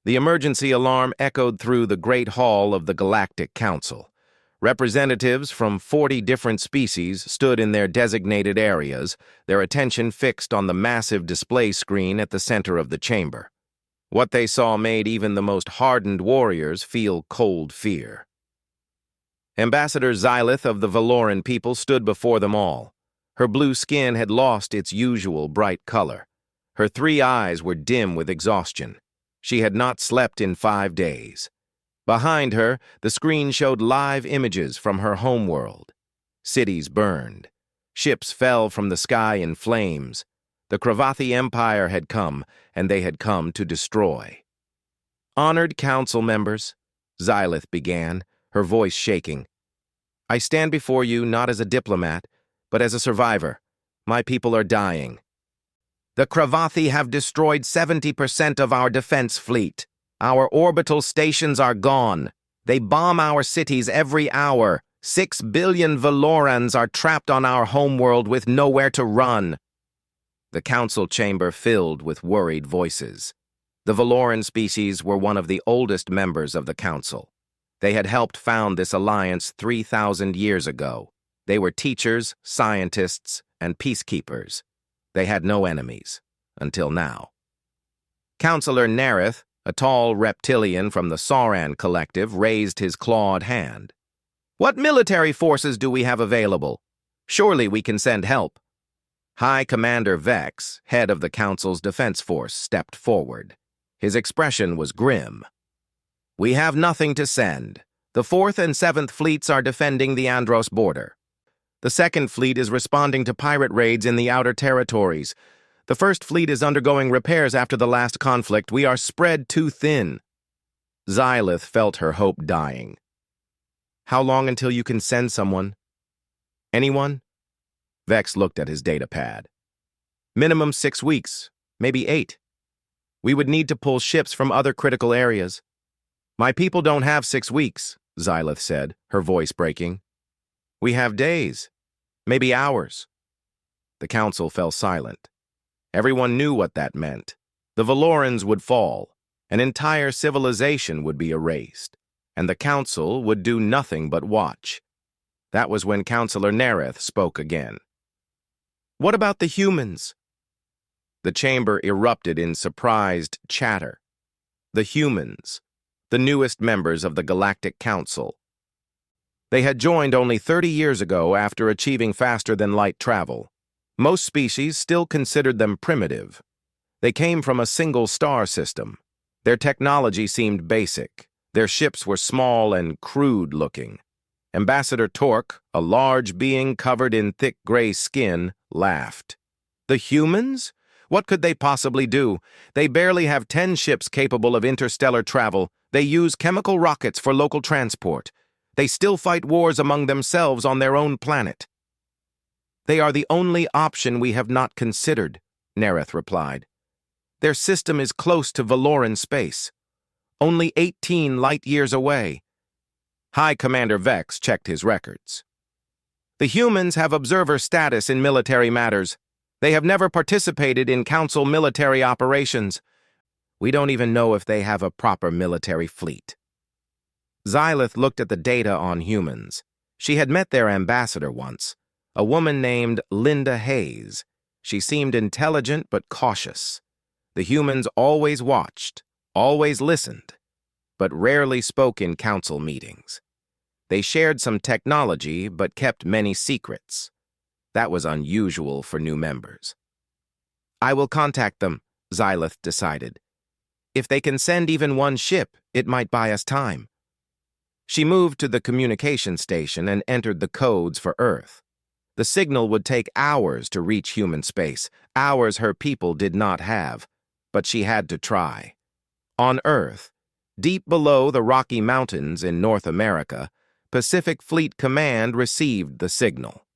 The emergency alarm echoed through the Great Hall of the Galactic Council. Representatives from 40 different species stood in their designated areas, their attention fixed on the massive display screen at the center of the chamber. What they saw made even the most hardened warriors feel cold fear. Ambassador Xylith of the Valoran people stood before them all. Her blue skin had lost its usual bright color. Her 3 eyes were dim with exhaustion. She had not slept in 5 days. Behind her, the screen showed live images from her homeworld. Cities burned. Ships fell from the sky in flames. The Cravathi Empire had come, and they had come to destroy. "Honored council members," Xylith began, her voice shaking. "I stand before you not as a diplomat, but as a survivor. My people are dying. The Cravathi have destroyed 70% of our defense fleet. Our orbital stations are gone. They bomb our cities every hour. 6 billion Valorans are trapped on our homeworld with nowhere to run." The council chamber filled with worried voices. The Valoran species were one of the oldest members of the council. They had helped found this alliance 3,000 years ago. They were teachers, scientists, and peacekeepers. They had no enemies, until now. Councillor Nerith, a tall reptilian from the Sauran Collective, raised his clawed hand. "What military forces do we have available? Surely we can send help." High Commander Vex, head of the Council's defense force, stepped forward. His expression was grim. "We have nothing to send. The 4th and 7th fleets are defending the Andros border. The 2nd Fleet is responding to pirate raids in the outer territories. The 1st Fleet is undergoing repairs after the last conflict. We are spread too thin." Xylith felt her hope dying. "How long until you can send someone? Anyone?" Vex looked at his datapad. "Minimum 6 weeks, maybe 8. We would need to pull ships from other critical areas." "My people don't have 6 weeks," Xylith said, her voice breaking. "We have days, maybe hours." The council fell silent. Everyone knew what that meant. The Valorans would fall, an entire civilization would be erased, and the council would do nothing but watch. That was when Councillor Nerith spoke again. "What about the humans?" The chamber erupted in surprised chatter. The humans, the newest members of the Galactic Council. They had joined only 30 years ago after achieving faster-than-light travel. Most species still considered them primitive. They came from a single star system. Their technology seemed basic. Their ships were small and crude-looking. Ambassador Torque, a large being covered in thick gray skin, laughed. "The humans? What could they possibly do? They barely have 10 ships capable of interstellar travel. They use chemical rockets for local transport. They still fight wars among themselves on their own planet." "They are the only option we have not considered," Nerith replied. "Their system is close to Valoran space, only 18 light-years away." High Commander Vex checked his records. "The humans have observer status in military matters. They have never participated in Council military operations. We don't even know if they have a proper military fleet." Xylith looked at the data on humans. She had met their ambassador once, a woman named Linda Hayes. She seemed intelligent but cautious. The humans always watched, always listened, but rarely spoke in council meetings. They shared some technology but kept many secrets. That was unusual for new members. "I will contact them," Xylith decided. "If they can send even one ship, it might buy us time." She moved to the communication station and entered the codes for Earth. The signal would take hours to reach human space, hours her people did not have, but she had to try. On Earth, deep below the Rocky Mountains in North America, Pacific Fleet Command received the signal.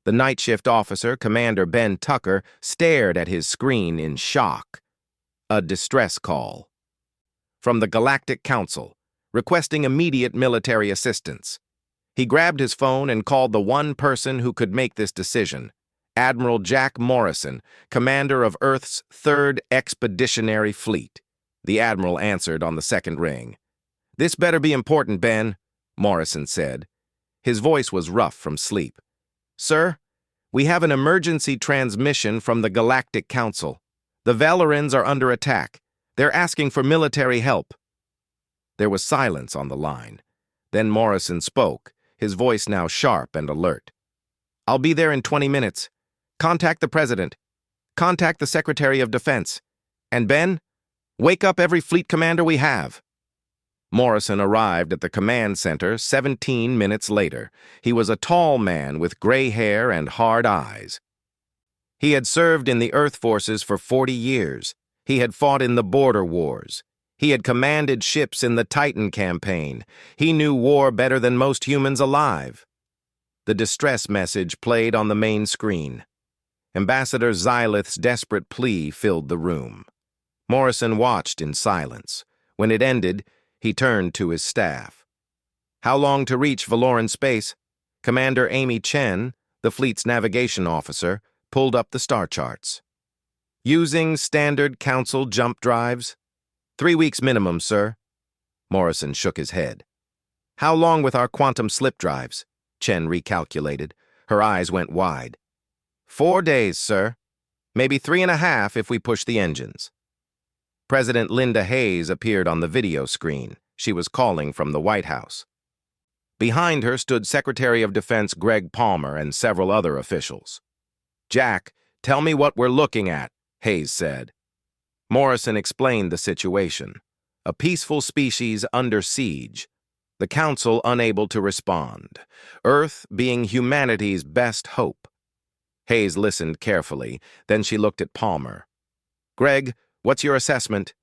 The night shift officer, Commander Ben Tucker, stared at his screen in shock. A distress call. From the Galactic Council, requesting immediate military assistance. He grabbed his phone and called the one person who could make this decision, Admiral Jack Morrison, commander of Earth's 3rd Expeditionary Fleet. The Admiral answered on the second ring. "This better be important, Ben," Morrison said. His voice was rough from sleep. "Sir, we have an emergency transmission from the Galactic Council. The Valorans are under attack. They're asking for military help." There was silence on the line. Then Morrison spoke, his voice now sharp and alert. "I'll be there in 20 minutes. Contact the President. Contact the Secretary of Defense. And Ben, wake up every fleet commander we have." Morrison arrived at the command center 17 minutes later. He was a tall man with gray hair and hard eyes. He had served in the Earth forces for 40 years. He had fought in the border wars. He had commanded ships in the Titan campaign. He knew war better than most humans alive. The distress message played on the main screen. Ambassador Xylith's desperate plea filled the room. Morrison watched in silence. When it ended, he turned to his staff. "How long to reach Valoran space?" Commander Amy Chen, the fleet's navigation officer, pulled up the star charts. "Using standard Council jump drives?" 3 weeks minimum, sir." Morrison shook his head. "How long with our quantum slip drives?" Chen recalculated. Her eyes went wide. 4 days, sir. Maybe 3.5 if we push the engines." President Linda Hayes appeared on the video screen. She was calling from the White House. Behind her stood Secretary of Defense Greg Palmer and several other officials. "Jack, tell me what we're looking at," Hayes said. Morrison explained the situation. A peaceful species under siege. The Council unable to respond. Earth being humanity's best hope. Hayes listened carefully, then she looked at Palmer. "Greg, what's your assessment?"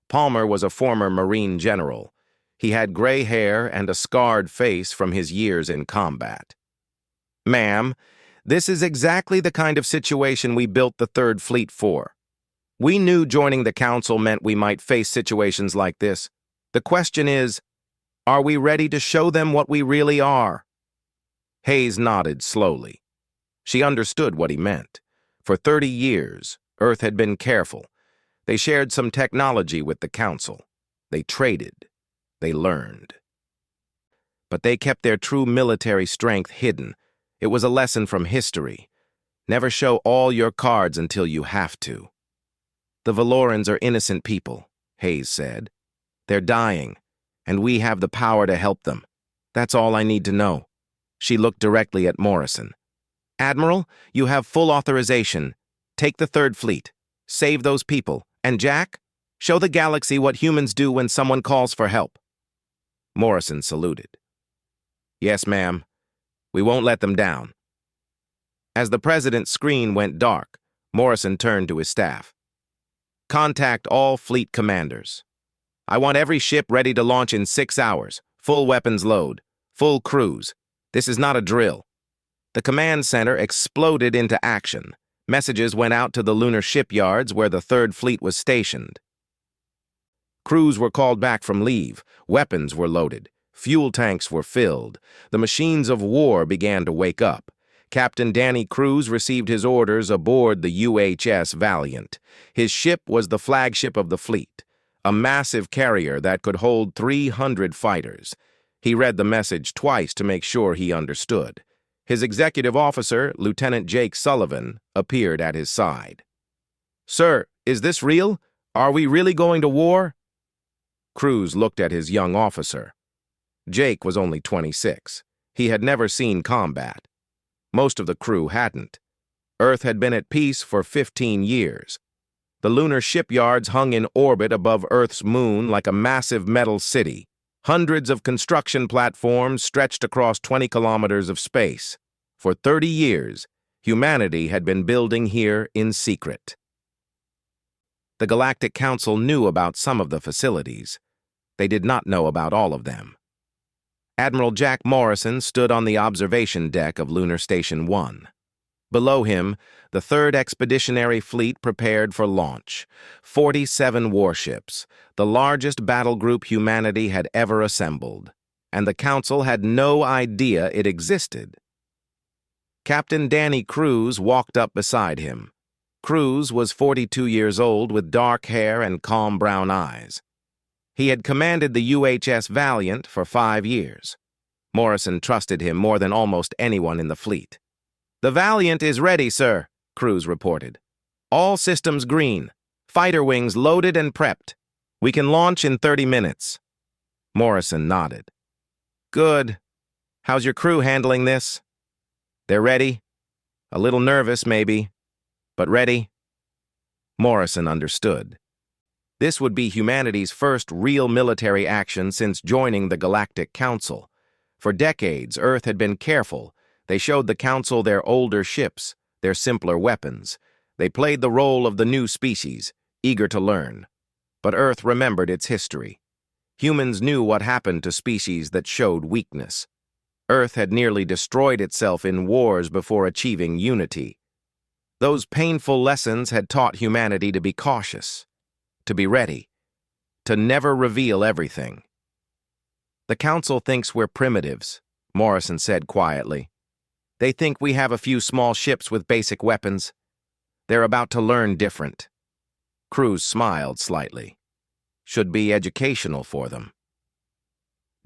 Palmer was a former Marine general. He had gray hair and a scarred face from his years in combat. "Ma'am, this is exactly the kind of situation we built the Third Fleet for. We knew joining the Council meant we might face situations like this. The question is, are we ready to show them what we really are?" Hayes nodded slowly. She understood what he meant. For 30 years, Earth had been careful. They shared some technology with the Council. They traded. They learned. But they kept their true military strength hidden. It was a lesson from history. Never show all your cards until you have to. "The Valorans are innocent people," Hayes said. "They're dying, and we have the power to help them. That's all I need to know." She looked directly at Morrison. "Admiral, you have full authorization. Take the Third Fleet. Save those people. And Jack, show the galaxy what humans do when someone calls for help." Morrison saluted. "Yes, ma'am. We won't let them down." As the President's screen went dark, Morrison turned to his staff. "Contact all fleet commanders. I want every ship ready to launch in 6 hours, full weapons load, full crews. This is not a drill." The command center exploded into action. Messages went out to the lunar shipyards where the Third Fleet was stationed. Crews were called back from leave. Weapons were loaded. Fuel tanks were filled. The machines of war began to wake up. Captain Danny Cruz received his orders aboard the UHS Valiant. His ship was the flagship of the fleet, a massive carrier that could hold 300 fighters. He read the message twice to make sure he understood. His executive officer, Lieutenant Jake Sullivan, appeared at his side. "Sir, is this real? Are we really going to war?" Cruz looked at his young officer. Jake was only 26. He had never seen combat. Most of the crew hadn't. Earth had been at peace for 15 years. The lunar shipyards hung in orbit above Earth's moon like a massive metal city. Hundreds of construction platforms stretched across 20 kilometers of space. For 30 years, humanity had been building here in secret. The Galactic Council knew about some of the facilities. They did not know about all of them. Admiral Jack Morrison stood on the observation deck of Lunar Station 1. Below him, the 3rd Expeditionary Fleet prepared for launch. 47 warships, the largest battle group humanity had ever assembled, and the Council had no idea it existed. Captain Danny Cruz walked up beside him. Cruz was 42 years old with dark hair and calm brown eyes. He had commanded the UHS Valiant for 5 years. Morrison trusted him more than almost anyone in the fleet. "The Valiant is ready, sir," Cruz reported. "All systems green. Fighter wings loaded and prepped. We can launch in 30 minutes. Morrison nodded. "Good. How's your crew handling this?" "They're ready. A little nervous, maybe, but ready." Morrison understood. This would be humanity's first real military action since joining the Galactic Council. For decades, Earth had been careful. They showed the Council their older ships, their simpler weapons. They played the role of the new species, eager to learn. But Earth remembered its history. Humans knew what happened to species that showed weakness. Earth had nearly destroyed itself in wars before achieving unity. Those painful lessons had taught humanity to be cautious, to be ready, to never reveal everything. "The Council thinks we're primitives," Morrison said quietly. "They think we have a few small ships with basic weapons. They're about to learn different." Cruz smiled slightly. "Should be educational for them."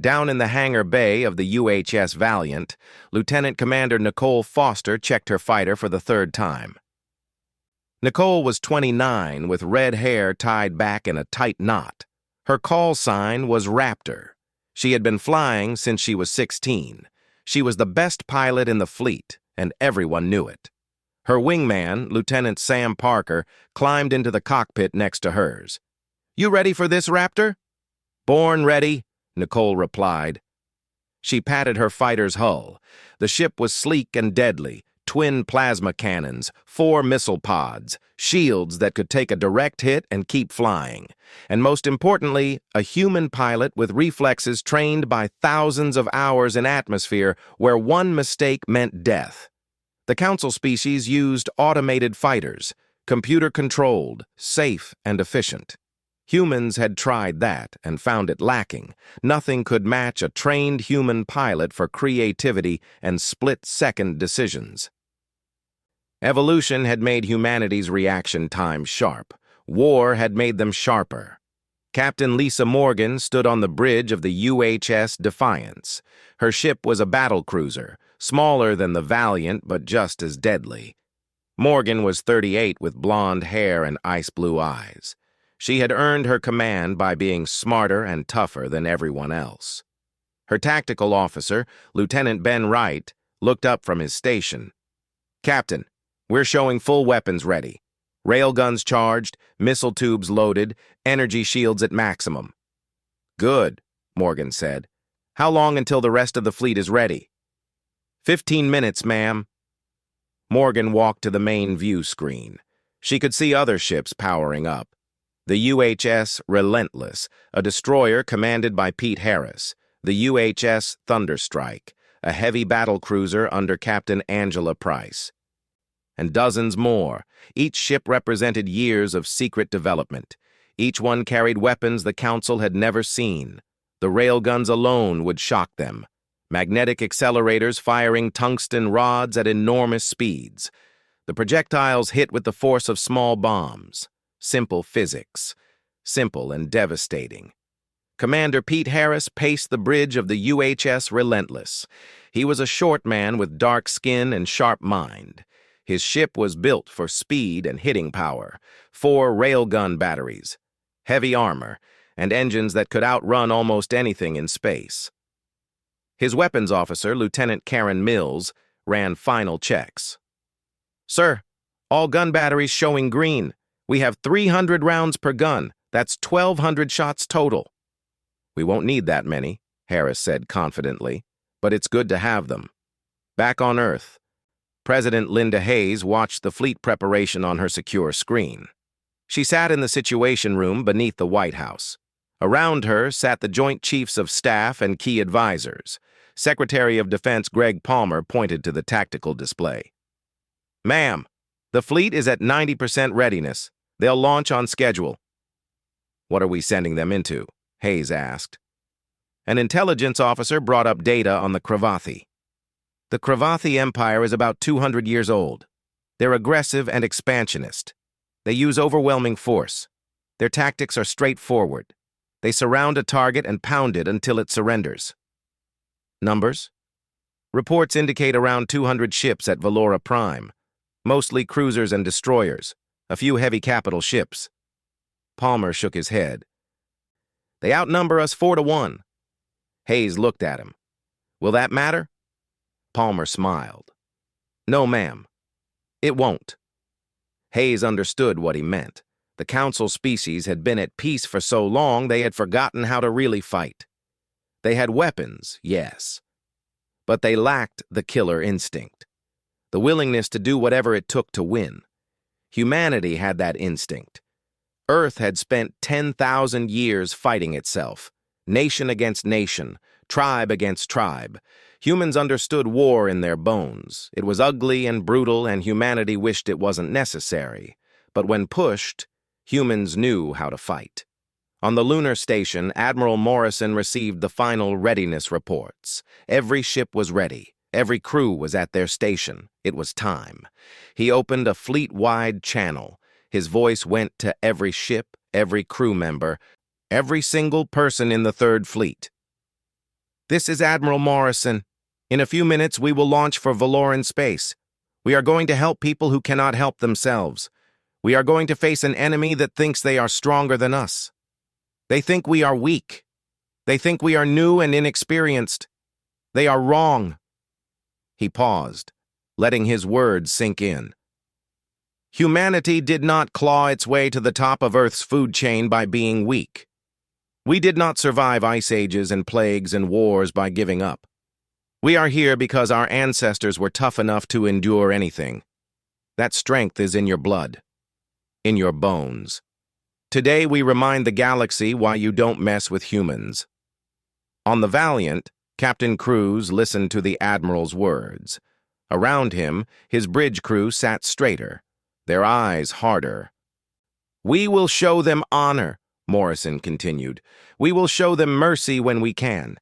Down in the hangar bay of the UHS Valiant, Lieutenant Commander Nicole Foster checked her fighter for the 3rd time. Nicole was 29 with red hair tied back in a tight knot. Her call sign was Raptor. She had been flying since she was 16. She was the best pilot in the fleet, and everyone knew it. Her wingman, Lieutenant Sam Parker, climbed into the cockpit next to hers. "You ready for this, Raptor?" "Born ready," Nicole replied. She patted her fighter's hull. The ship was sleek and deadly, twin plasma cannons, 4 missile pods, shields that could take a direct hit and keep flying, and most importantly, a human pilot with reflexes trained by thousands of hours in atmosphere where one mistake meant death. The Council species used automated fighters, computer-controlled, safe, and efficient. Humans had tried that and found it lacking. Nothing could match a trained human pilot for creativity and split-second decisions. Evolution had made humanity's reaction time sharp. War had made them sharper. Captain Lisa Morgan stood on the bridge of the UHS Defiance. Her ship was a battle cruiser, smaller than the Valiant but just as deadly. Morgan was 38 with blonde hair and ice-blue eyes. She had earned her command by being smarter and tougher than everyone else. Her tactical officer, Lieutenant Ben Wright, looked up from his station. "Captain, we're showing full weapons ready. Railguns charged, missile tubes loaded, energy shields at maximum." "Good," Morgan said. "How long until the rest of the fleet is ready?" 15 minutes, ma'am." Morgan walked to the main view screen. She could see other ships powering up. The UHS Relentless, a destroyer commanded by Pete Harris. The UHS Thunderstrike, a heavy battle cruiser under Captain Angela Price. And dozens more. Each ship represented years of secret development. Each one carried weapons the Council had never seen. The railguns alone would shock them. Magnetic accelerators firing tungsten rods at enormous speeds. The projectiles hit with the force of small bombs. Simple physics. Simple and devastating. Commander Pete Harris paced the bridge of the UHS Relentless. He was a short man with dark skin and sharp mind. His ship was built for speed and hitting power, 4 railgun batteries, heavy armor, and engines that could outrun almost anything in space. His weapons officer, Lieutenant Karen Mills, ran final checks. "Sir, all gun batteries showing green. We have 300 rounds per gun. That's 1,200 shots total." "We won't need that many," Harris said confidently, "but it's good to have them." Back on Earth, President Linda Hayes watched the fleet preparation on her secure screen. She sat in the Situation Room beneath the White House. Around her sat the Joint Chiefs of Staff and key advisors. Secretary of Defense Greg Palmer pointed to the tactical display. "Ma'am, the fleet is at 90% readiness. They'll launch on schedule." "What are we sending them into?" Hayes asked. An intelligence officer brought up data on the Cravathi. "The Cravathi Empire is about 200 years old. They're aggressive and expansionist. They use overwhelming force. Their tactics are straightforward. They surround a target and pound it until it surrenders. Numbers? Reports indicate around 200 ships at Valora Prime, mostly cruisers and destroyers, a few heavy capital ships. Palmer shook his head. They outnumber us 4-1. Hayes looked at him. Will that matter? Palmer smiled. No, ma'am. It won't. Hayes understood what he meant. The council species had been at peace for so long they had forgotten how to really fight. They had weapons, yes, but they lacked the killer instinct, the willingness to do whatever it took to win. Humanity had that instinct. Earth had spent 10,000 years fighting itself, nation against nation, tribe against tribe. Humans understood war in their bones. It was ugly and brutal, and humanity wished it wasn't necessary. But when pushed, humans knew how to fight. On the lunar station, Admiral Morrison received the final readiness reports. Every ship was ready. Every crew was at their station. It was time. He opened a fleet-wide channel. His voice went to every ship, every crew member, every single person in the Third Fleet. This is Admiral Morrison. In a few minutes, we will launch for Valoran space. We are going to help people who cannot help themselves. We are going to face an enemy that thinks they are stronger than us. They think we are weak. They think we are new and inexperienced. They are wrong. He paused, letting his words sink in. Humanity did not claw its way to the top of Earth's food chain by being weak. We did not survive ice ages and plagues and wars by giving up. We are here because our ancestors were tough enough to endure anything. That strength is in your blood, in your bones. Today we remind the galaxy why you don't mess with humans. On the Valiant, Captain Cruz listened to the Admiral's words. Around him, his bridge crew sat straighter, their eyes harder. We will show them honor, Morrison continued. We will show them mercy when we can.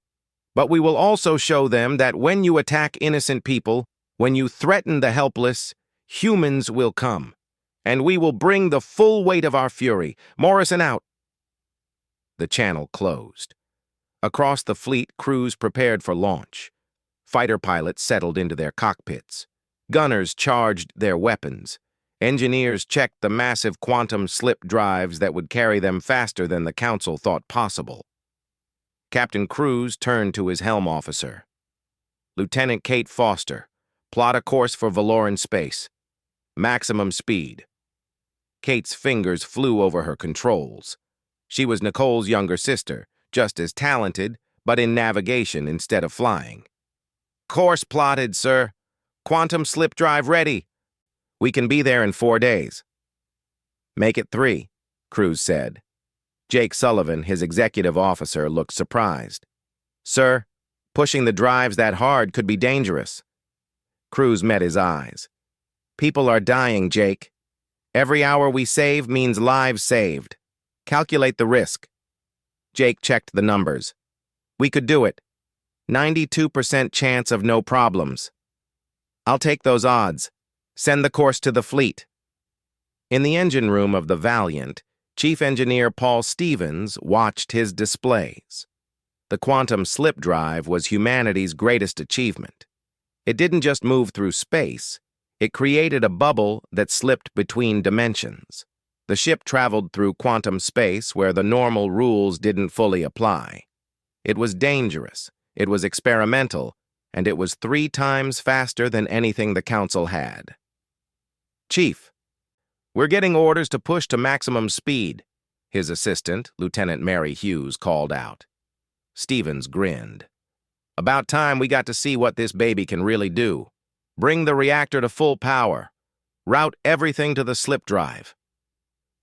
But we will also show them that when you attack innocent people, when you threaten the helpless, humans will come. And we will bring the full weight of our fury. Morrison out. The channel closed. Across the fleet, crews prepared for launch. Fighter pilots settled into their cockpits. Gunners charged their weapons. Engineers checked the massive quantum slip drives that would carry them faster than the Council thought possible. Captain Cruz turned to his helm officer. Lieutenant Kate Foster, plot a course for Valoran space. Maximum speed. Kate's fingers flew over her controls. She was Nicole's younger sister, just as talented, but in navigation instead of flying. Course plotted, sir. Quantum slip drive ready. We can be there in 4 days. Make it 3, Cruz said. Jake Sullivan, his executive officer, looked surprised. Sir, pushing the drives that hard could be dangerous. Cruz met his eyes. People are dying, Jake. Every hour we save means lives saved. Calculate the risk. Jake checked the numbers. We could do it. 92% chance of no problems. I'll take those odds. Send the course to the fleet. In the engine room of the Valiant, Chief Engineer Paul Stevens watched his displays. The quantum slip drive was humanity's greatest achievement. It didn't just move through space. It created a bubble that slipped between dimensions. The ship traveled through quantum space where the normal rules didn't fully apply. It was dangerous, it was experimental, and it was 3 times faster than anything the Council had. Chief, we're getting orders to push to maximum speed, his assistant, Lieutenant Mary Hughes, called out. Stevens grinned. About time we got to see what this baby can really do. Bring the reactor to full power. Route everything to the slip drive.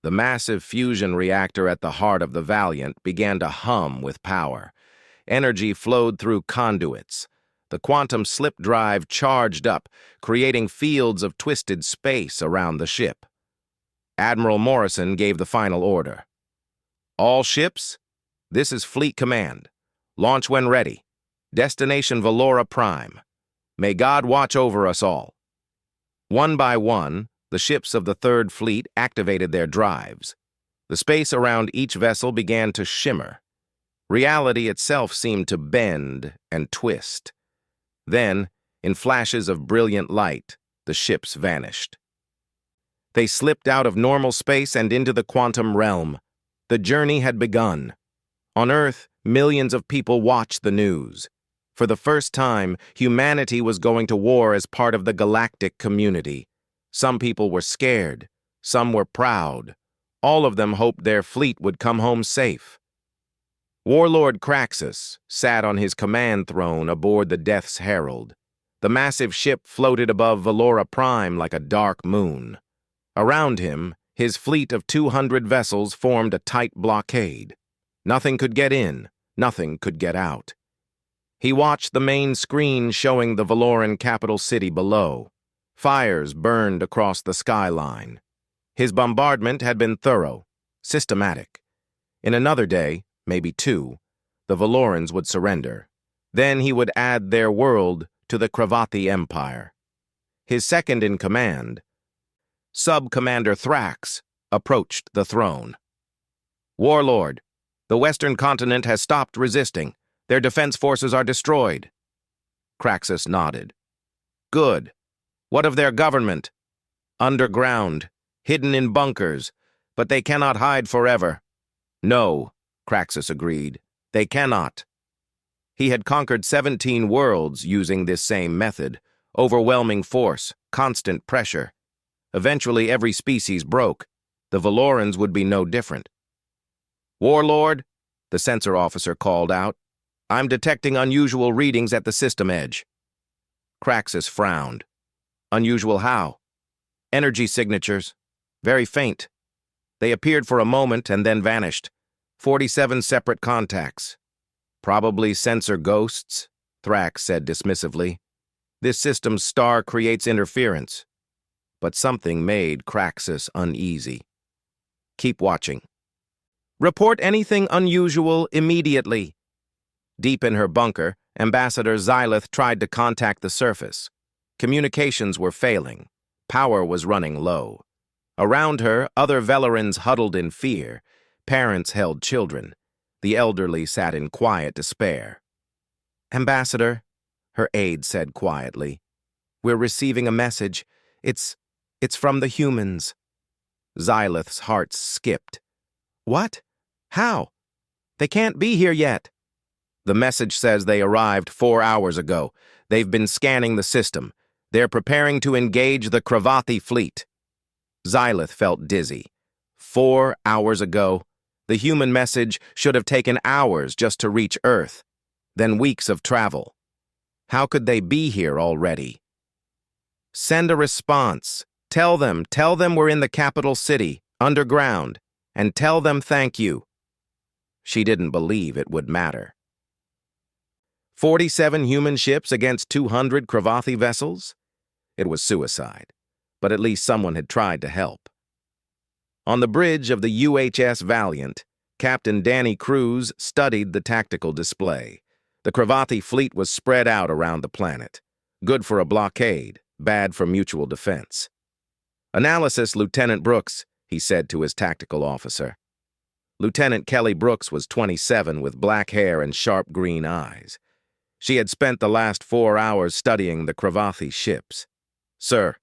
The massive fusion reactor at the heart of the Valiant began to hum with power. Energy flowed through conduits. The quantum slip drive charged up, creating fields of twisted space around the ship. Admiral Morrison gave the final order. All ships, this is Fleet Command. Launch when ready. Destination Valora Prime. May God watch over us all. One by one, the ships of the Third Fleet activated their drives. The space around each vessel began to shimmer. Reality itself seemed to bend and twist. Then, in flashes of brilliant light, the ships vanished. They slipped out of normal space and into the quantum realm. The journey had begun. On Earth, millions of people watched the news. For the first time, humanity was going to war as part of the galactic community. Some people were scared. Some were proud. All of them hoped their fleet would come home safe. Warlord Craxus sat on his command throne aboard the Death's Herald. The massive ship floated above Valora Prime like a dark moon. Around him, his fleet of 200 vessels formed a tight blockade. Nothing could get in, nothing could get out. He watched the main screen showing the Valoran capital city below. Fires burned across the skyline. His bombardment had been thorough, systematic. In another day, maybe two, the Valorans would surrender. Then he would add their world to the Cravathi Empire. His second-in-command, Sub-Commander Thrax, approached the throne. "Warlord, the Western continent has stopped resisting. Their defense forces are destroyed." Craxus nodded. "Good. What of their government?" "Underground, hidden in bunkers, but they cannot hide forever." "No," Craxus agreed. "They cannot." He had conquered 17 worlds using this same method. Overwhelming force, constant pressure. Eventually every species broke. The Valorans would be no different. "Warlord," the sensor officer called out, "I'm detecting unusual readings at the system edge." Craxus frowned. "Unusual how?" "Energy signatures. Very faint. They appeared for a moment and then vanished. 47 separate contacts." "Probably sensor ghosts," Thrax said dismissively. "This system's star creates interference." But something made Craxus uneasy. "Keep watching." "Report anything unusual immediately." Deep in her bunker, Ambassador Xylith tried to contact the surface. Communications were failing. Power was running low. Around her, other Velerans huddled in fear. Parents held children. The elderly sat in quiet despair. "Ambassador," her aide said quietly, "we're receiving a message. It's from the humans." Xylith's heart skipped. "What? How? They can't be here yet." "The message says they arrived 4 hours ago. They've been scanning the system. They're preparing to engage the Cravathi fleet." Xylith felt dizzy. 4 hours ago? The human message should have taken hours just to reach Earth, then weeks of travel. How could they be here already? "Send a response. Tell them we're in the capital city, underground, and tell them thank you." She didn't believe it would matter. 47 human ships against 200 Cravathi vessels? It was suicide, but at least someone had tried to help. On the bridge of the UHS Valiant, Captain Danny Cruz studied the tactical display. The Cravathi fleet was spread out around the planet. Good for a blockade, bad for mutual defense. "Analysis, Lieutenant Brooks," he said to his tactical officer. Lieutenant Kelly Brooks was 27 with black hair and sharp green eyes. She had spent the last 4 hours studying the Cravathi ships. "Sir,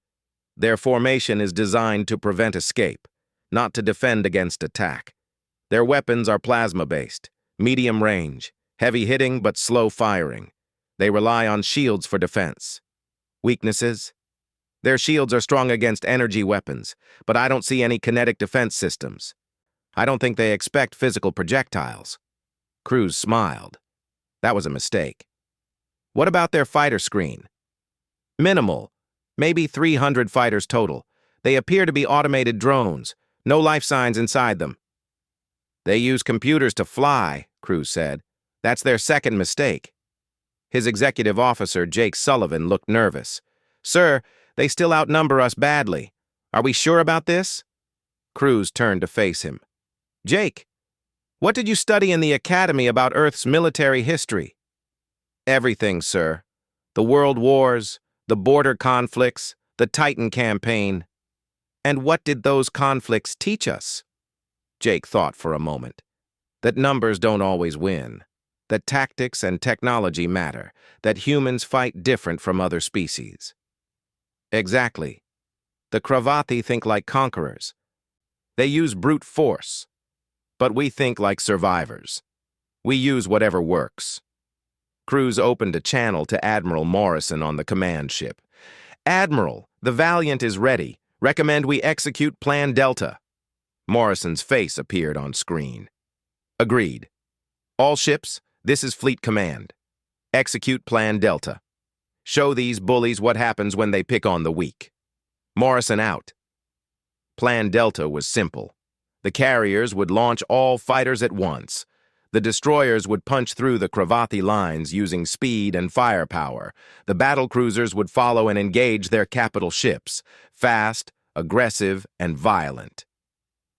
their formation is designed to prevent escape, not to defend against attack. Their weapons are plasma-based, medium range, heavy hitting but slow firing. They rely on shields for defense. Weaknesses? Their shields are strong against energy weapons, but I don't see any kinetic defense systems. I don't think they expect physical projectiles." Cruz smiled. That was a mistake. "What about their fighter screen?" "Minimal. Maybe 300 fighters total. They appear to be automated drones. No life signs inside them." "They use computers to fly," Cruz said. "That's their second mistake." His executive officer, Jake Sullivan, looked nervous. "Sir, they still outnumber us badly. Are we sure about this?" Cruz turned to face him. "Jake, what did you study in the academy about Earth's military history?" "Everything, sir. The world wars, the border conflicts, the Titan campaign. And what did those conflicts teach us? Jake thought for a moment. That numbers don't always win. That tactics and technology matter. That humans fight different from other species. Exactly. The Cravathi think like conquerors. They use brute force. But we think like survivors. We use whatever works. Cruz opened a channel to Admiral Morrison on the command ship. Admiral, the Valiant is ready. Recommend we execute Plan Delta. Morrison's face appeared on screen. Agreed. All ships, this is Fleet Command. Execute Plan Delta. Show these bullies what happens when they pick on the weak. Morrison out. Plan Delta was simple. The carriers would launch all fighters at once. The destroyers would punch through the Cravathi lines using speed and firepower. The battlecruisers would follow and engage their capital ships, fast, aggressive, and violent.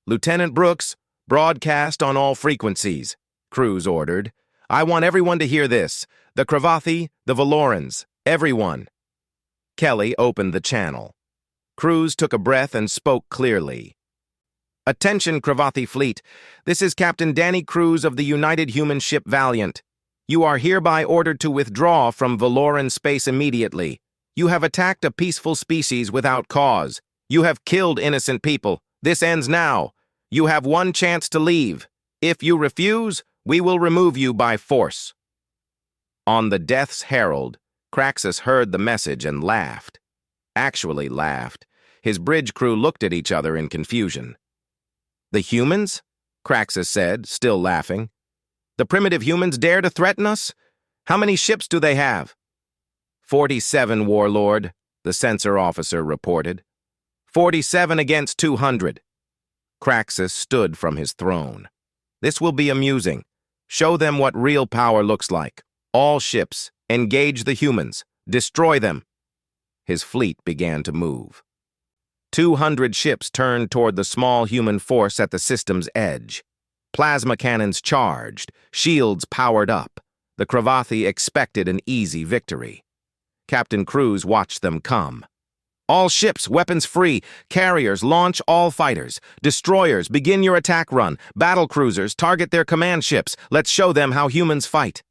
Lieutenant Brooks, broadcast on all frequencies, Cruz ordered. I want everyone to hear this. The Cravathi, the Valorans, everyone. Kelly opened the channel. Cruz took a breath and spoke clearly. Attention, Cravathi Fleet. This is Captain Danny Cruz of the United Human Ship Valiant. You are hereby ordered to withdraw from Valoran space immediately. You have attacked a peaceful species without cause. You have killed innocent people. This ends now. You have one chance to leave. If you refuse, we will remove you by force. On the Death's Herald, Craxus heard the message and laughed. Actually laughed. His bridge crew looked at each other in confusion. The humans? Craxus said, still laughing. The primitive humans dare to threaten us? How many ships do they have? 47, Warlord, the censor officer reported. 47 against 200. Craxus stood from his throne. This will be amusing. Show them what real power looks like. All ships, engage the humans. Destroy them. His fleet began to move. 200 ships turned toward the small human force at the system's edge. Plasma cannons charged, shields powered up. The Cravathi expected an easy victory. Captain Cruz watched them come. All ships, weapons free. Carriers, launch all fighters. Destroyers, begin your attack run. Battlecruisers, target their command ships. Let's show them how humans fight.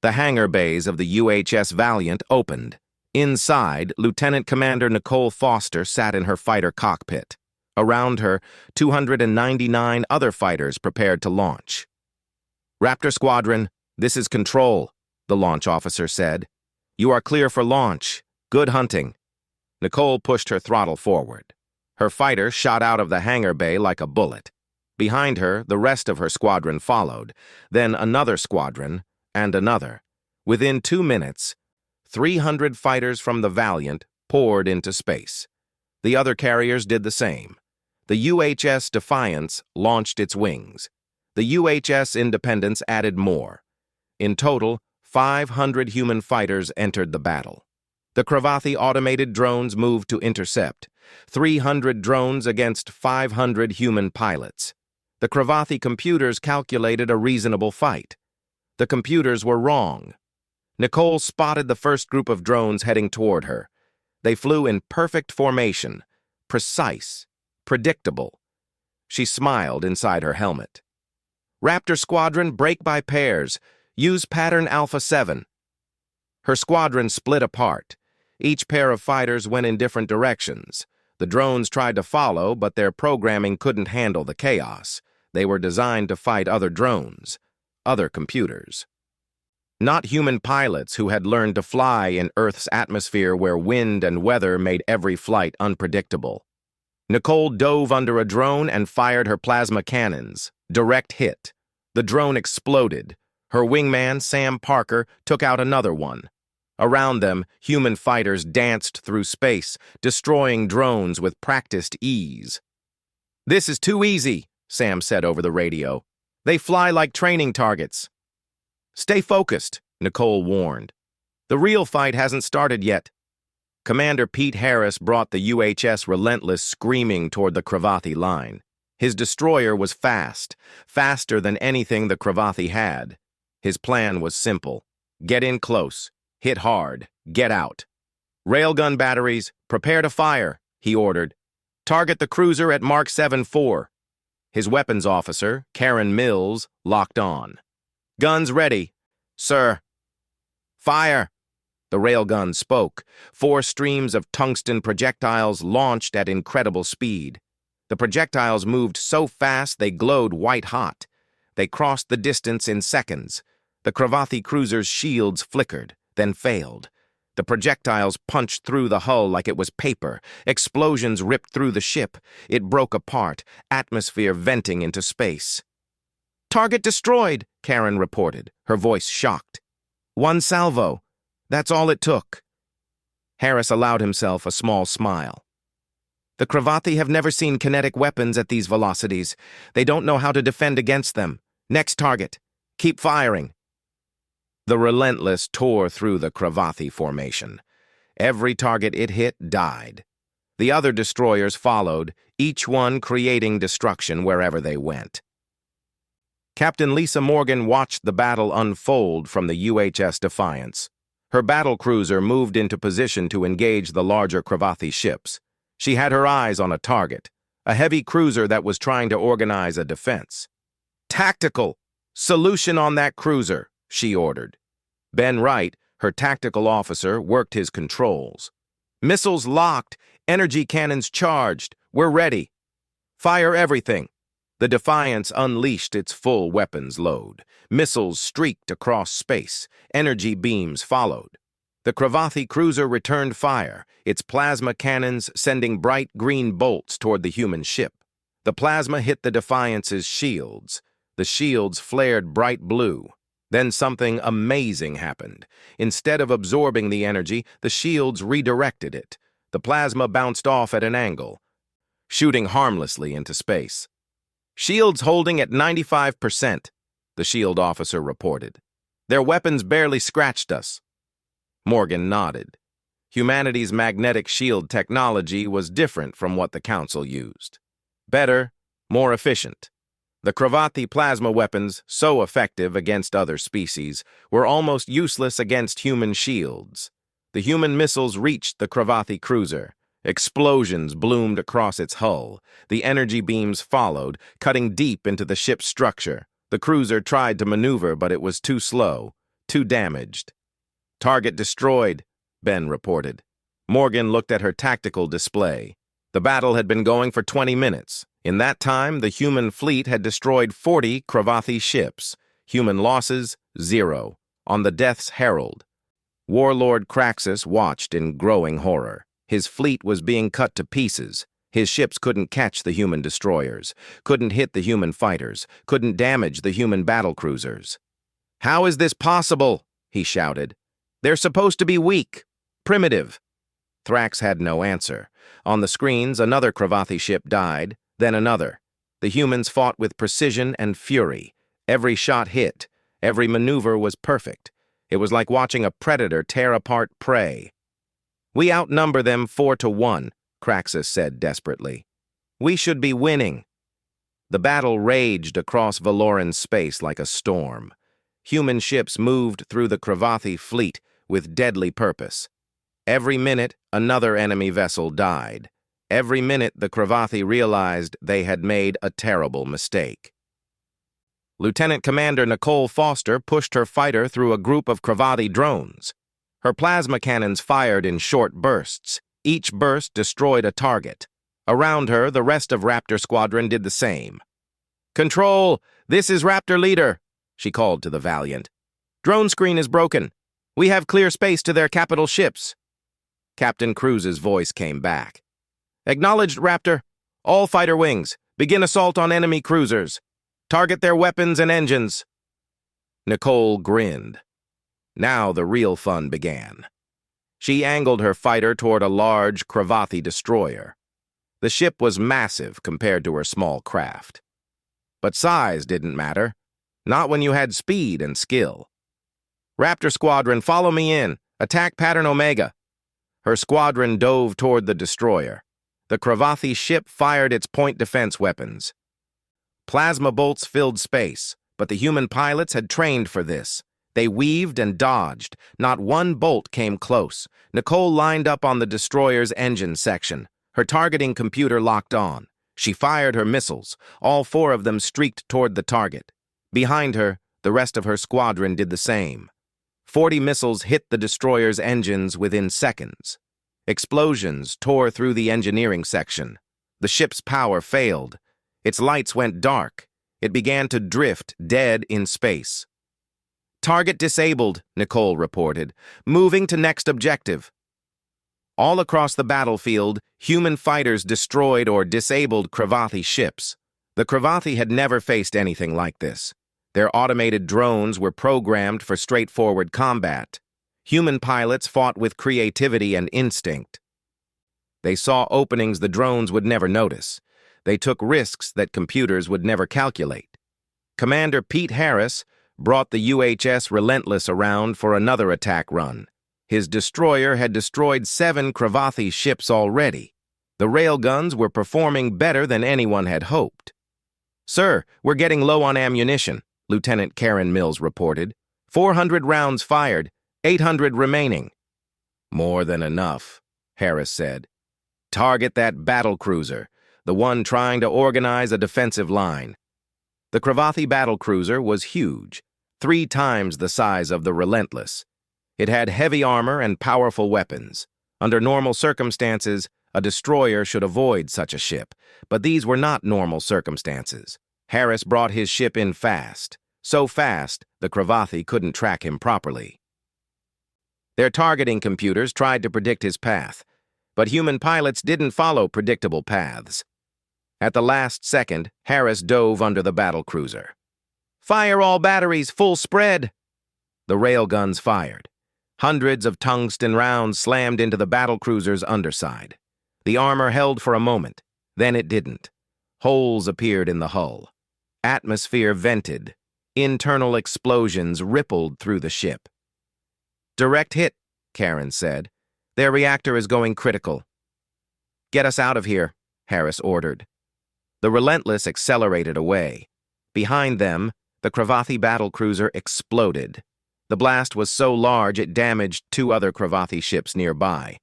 The hangar bays of the UHS Valiant opened. Inside, Lieutenant Commander Nicole Foster sat in her fighter cockpit. Around her, 299 other fighters prepared to launch. Raptor Squadron, this is Control, the launch officer said. You are clear for launch. Good hunting. Nicole pushed her throttle forward. Her fighter shot out of the hangar bay like a bullet. Behind her, the rest of her squadron followed, then another squadron, and another. Within 2 minutes, 300 fighters from the Valiant poured into space. The other carriers did the same. The UHS Defiance launched its wings. The UHS Independence added more. In total, 500 human fighters entered the battle. The Cravathi automated drones moved to intercept. 300 drones against 500 human pilots. The Cravathi computers calculated a reasonable fight. The computers were wrong. Nicole spotted the first group of drones heading toward her. They flew in perfect formation, precise, predictable. She smiled inside her helmet. Raptor Squadron, break by pairs. Use pattern Alpha 7. Her squadron split apart. Each pair of fighters went in different directions. The drones tried to follow, but their programming couldn't handle the chaos. They were designed to fight other drones, other computers. Not human pilots who had learned to fly in Earth's atmosphere where wind and weather made every flight unpredictable. Nicole dove under a drone and fired her plasma cannons. Direct hit. The drone exploded. Her wingman, Sam Parker, took out another one. Around them, human fighters danced through space, destroying drones with practiced ease. This is too easy, Sam said over the radio. They fly like training targets. Stay focused, Nicole warned. The real fight hasn't started yet. Commander Pete Harris brought the UHS Relentless screaming toward the Cravathi line. His destroyer was fast, faster than anything the Cravathi had. His plan was simple. Get in close, hit hard, get out. Railgun batteries, prepare to fire, he ordered. Target the cruiser at Mark 7-4. His weapons officer, Karen Mills, locked on. Guns ready, sir. Fire! The railgun spoke. 4 streams of tungsten projectiles launched at incredible speed. The projectiles moved so fast they glowed white-hot. They crossed the distance in seconds. The Cravathi cruiser's shields flickered, then failed. The projectiles punched through the hull like it was paper. Explosions ripped through the ship. It broke apart, atmosphere venting into space. Target destroyed, Karen reported, her voice shocked. 1 salvo. That's all it took. Harris allowed himself a small smile. The Cravathi have never seen kinetic weapons at these velocities. They don't know how to defend against them. Next target. Keep firing. The Relentless tore through the Cravathi formation. Every target it hit died. The other destroyers followed, each one creating destruction wherever they went. Captain Lisa Morgan watched the battle unfold from the UHS Defiance. Her battlecruiser moved into position to engage the larger Cravathi ships. She had her eyes on a target, a heavy cruiser that was trying to organize a defense. Tactical! Solution on that cruiser, she ordered. Ben Wright, her tactical officer, worked his controls. Missiles locked, energy cannons charged. We're ready. Fire everything. The Defiance unleashed its full weapons load. Missiles streaked across space. Energy beams followed. The Cravathi cruiser returned fire, its plasma cannons sending bright green bolts toward the human ship. The plasma hit the Defiance's shields. The shields flared bright blue. Then something amazing happened. Instead of absorbing the energy, the shields redirected it. The plasma bounced off at an angle, shooting harmlessly into space. Shields holding at 95%, the shield officer reported. Their weapons barely scratched us. Morgan nodded. Humanity's magnetic shield technology was different from what the Council used. Better, more efficient. The Cravathi plasma weapons, so effective against other species, were almost useless against human shields. The human missiles reached the Cravathi cruiser. Explosions bloomed across its hull. The energy beams followed, cutting deep into the ship's structure. The cruiser tried to maneuver, but it was too slow, too damaged. Target destroyed, Ben reported. Morgan looked at her tactical display. The battle had been going for 20 minutes. In that time, the human fleet had destroyed 40 Cravathi ships. Human losses, 0. On the Death's Herald. Warlord Craxus watched in growing horror. His fleet was being cut to pieces. His ships couldn't catch the human destroyers, couldn't hit the human fighters, couldn't damage the human battlecruisers. "How is this possible?" he shouted. "They're supposed to be weak, primitive." Thrax had no answer. On the screens, another Cravathi ship died, then another. The humans fought with precision and fury. Every shot hit. Every maneuver was perfect. It was like watching a predator tear apart prey. "We outnumber them 4-1, Craxus said desperately. "We should be winning." The battle raged across Valoran space like a storm. Human ships moved through the Cravathi fleet with deadly purpose. Every minute, another enemy vessel died. Every minute, the Cravathi realized they had made a terrible mistake. Lieutenant Commander Nicole Foster pushed her fighter through a group of Cravathi drones. Her plasma cannons fired in short bursts. Each burst destroyed a target. Around her, the rest of Raptor Squadron did the same. "Control, this is Raptor Leader," she called to the Valiant. "Drone screen is broken. We have clear space to their capital ships." Captain Cruz's voice came back. "Acknowledged, Raptor. All fighter wings, begin assault on enemy cruisers. Target their weapons and engines." Nicole grinned. Now the real fun began. She angled her fighter toward a large Cravathi destroyer. The ship was massive compared to her small craft. But size didn't matter, not when you had speed and skill. "Raptor Squadron, follow me in. Attack Pattern Omega." Her squadron dove toward the destroyer. The Cravathi ship fired its point defense weapons. Plasma bolts filled space, but the human pilots had trained for this. They weaved and dodged. Not one bolt came close. Nicole lined up on the destroyer's engine section. Her targeting computer locked on. She fired her missiles. All 4 of them streaked toward the target. Behind her, the rest of her squadron did the same. 40 missiles hit the destroyer's engines within seconds. Explosions tore through the engineering section. The ship's power failed. Its lights went dark. It began to drift, dead in space. "Target disabled," Nicole reported. "Moving to next objective." All across the battlefield, human fighters destroyed or disabled Cravathi ships. The Cravathi had never faced anything like this. Their automated drones were programmed for straightforward combat. Human pilots fought with creativity and instinct. They saw openings the drones would never notice. They took risks that computers would never calculate. Commander Pete Harris brought the UHS Relentless around for another attack run. His destroyer had destroyed 7 Cravathi ships already. The railguns were performing better than anyone had hoped. "Sir, we're getting low on ammunition," Lieutenant Karen Mills reported. 400 rounds fired, 800 remaining." "More than enough," Harris said. "Target that battlecruiser, the one trying to organize a defensive line." The Cravathi battlecruiser was huge, 3 times the size of the Relentless. It had heavy armor and powerful weapons. Under normal circumstances, a destroyer should avoid such a ship, but these were not normal circumstances. Harris brought his ship in fast, so fast the Cravathi couldn't track him properly. Their targeting computers tried to predict his path, but human pilots didn't follow predictable paths. At the last second, Harris dove under the battlecruiser. "Fire all batteries, full spread!" The railguns fired. Hundreds of tungsten rounds slammed into the battlecruiser's underside. The armor held for a moment, then it didn't. Holes appeared in the hull. Atmosphere vented. Internal explosions rippled through the ship. "Direct hit," Karen said. "Their reactor is going critical." "Get us out of here," Harris ordered. The Relentless accelerated away. Behind them, the Cravathi battlecruiser exploded. The blast was so large it damaged 2 other Cravathi ships nearby.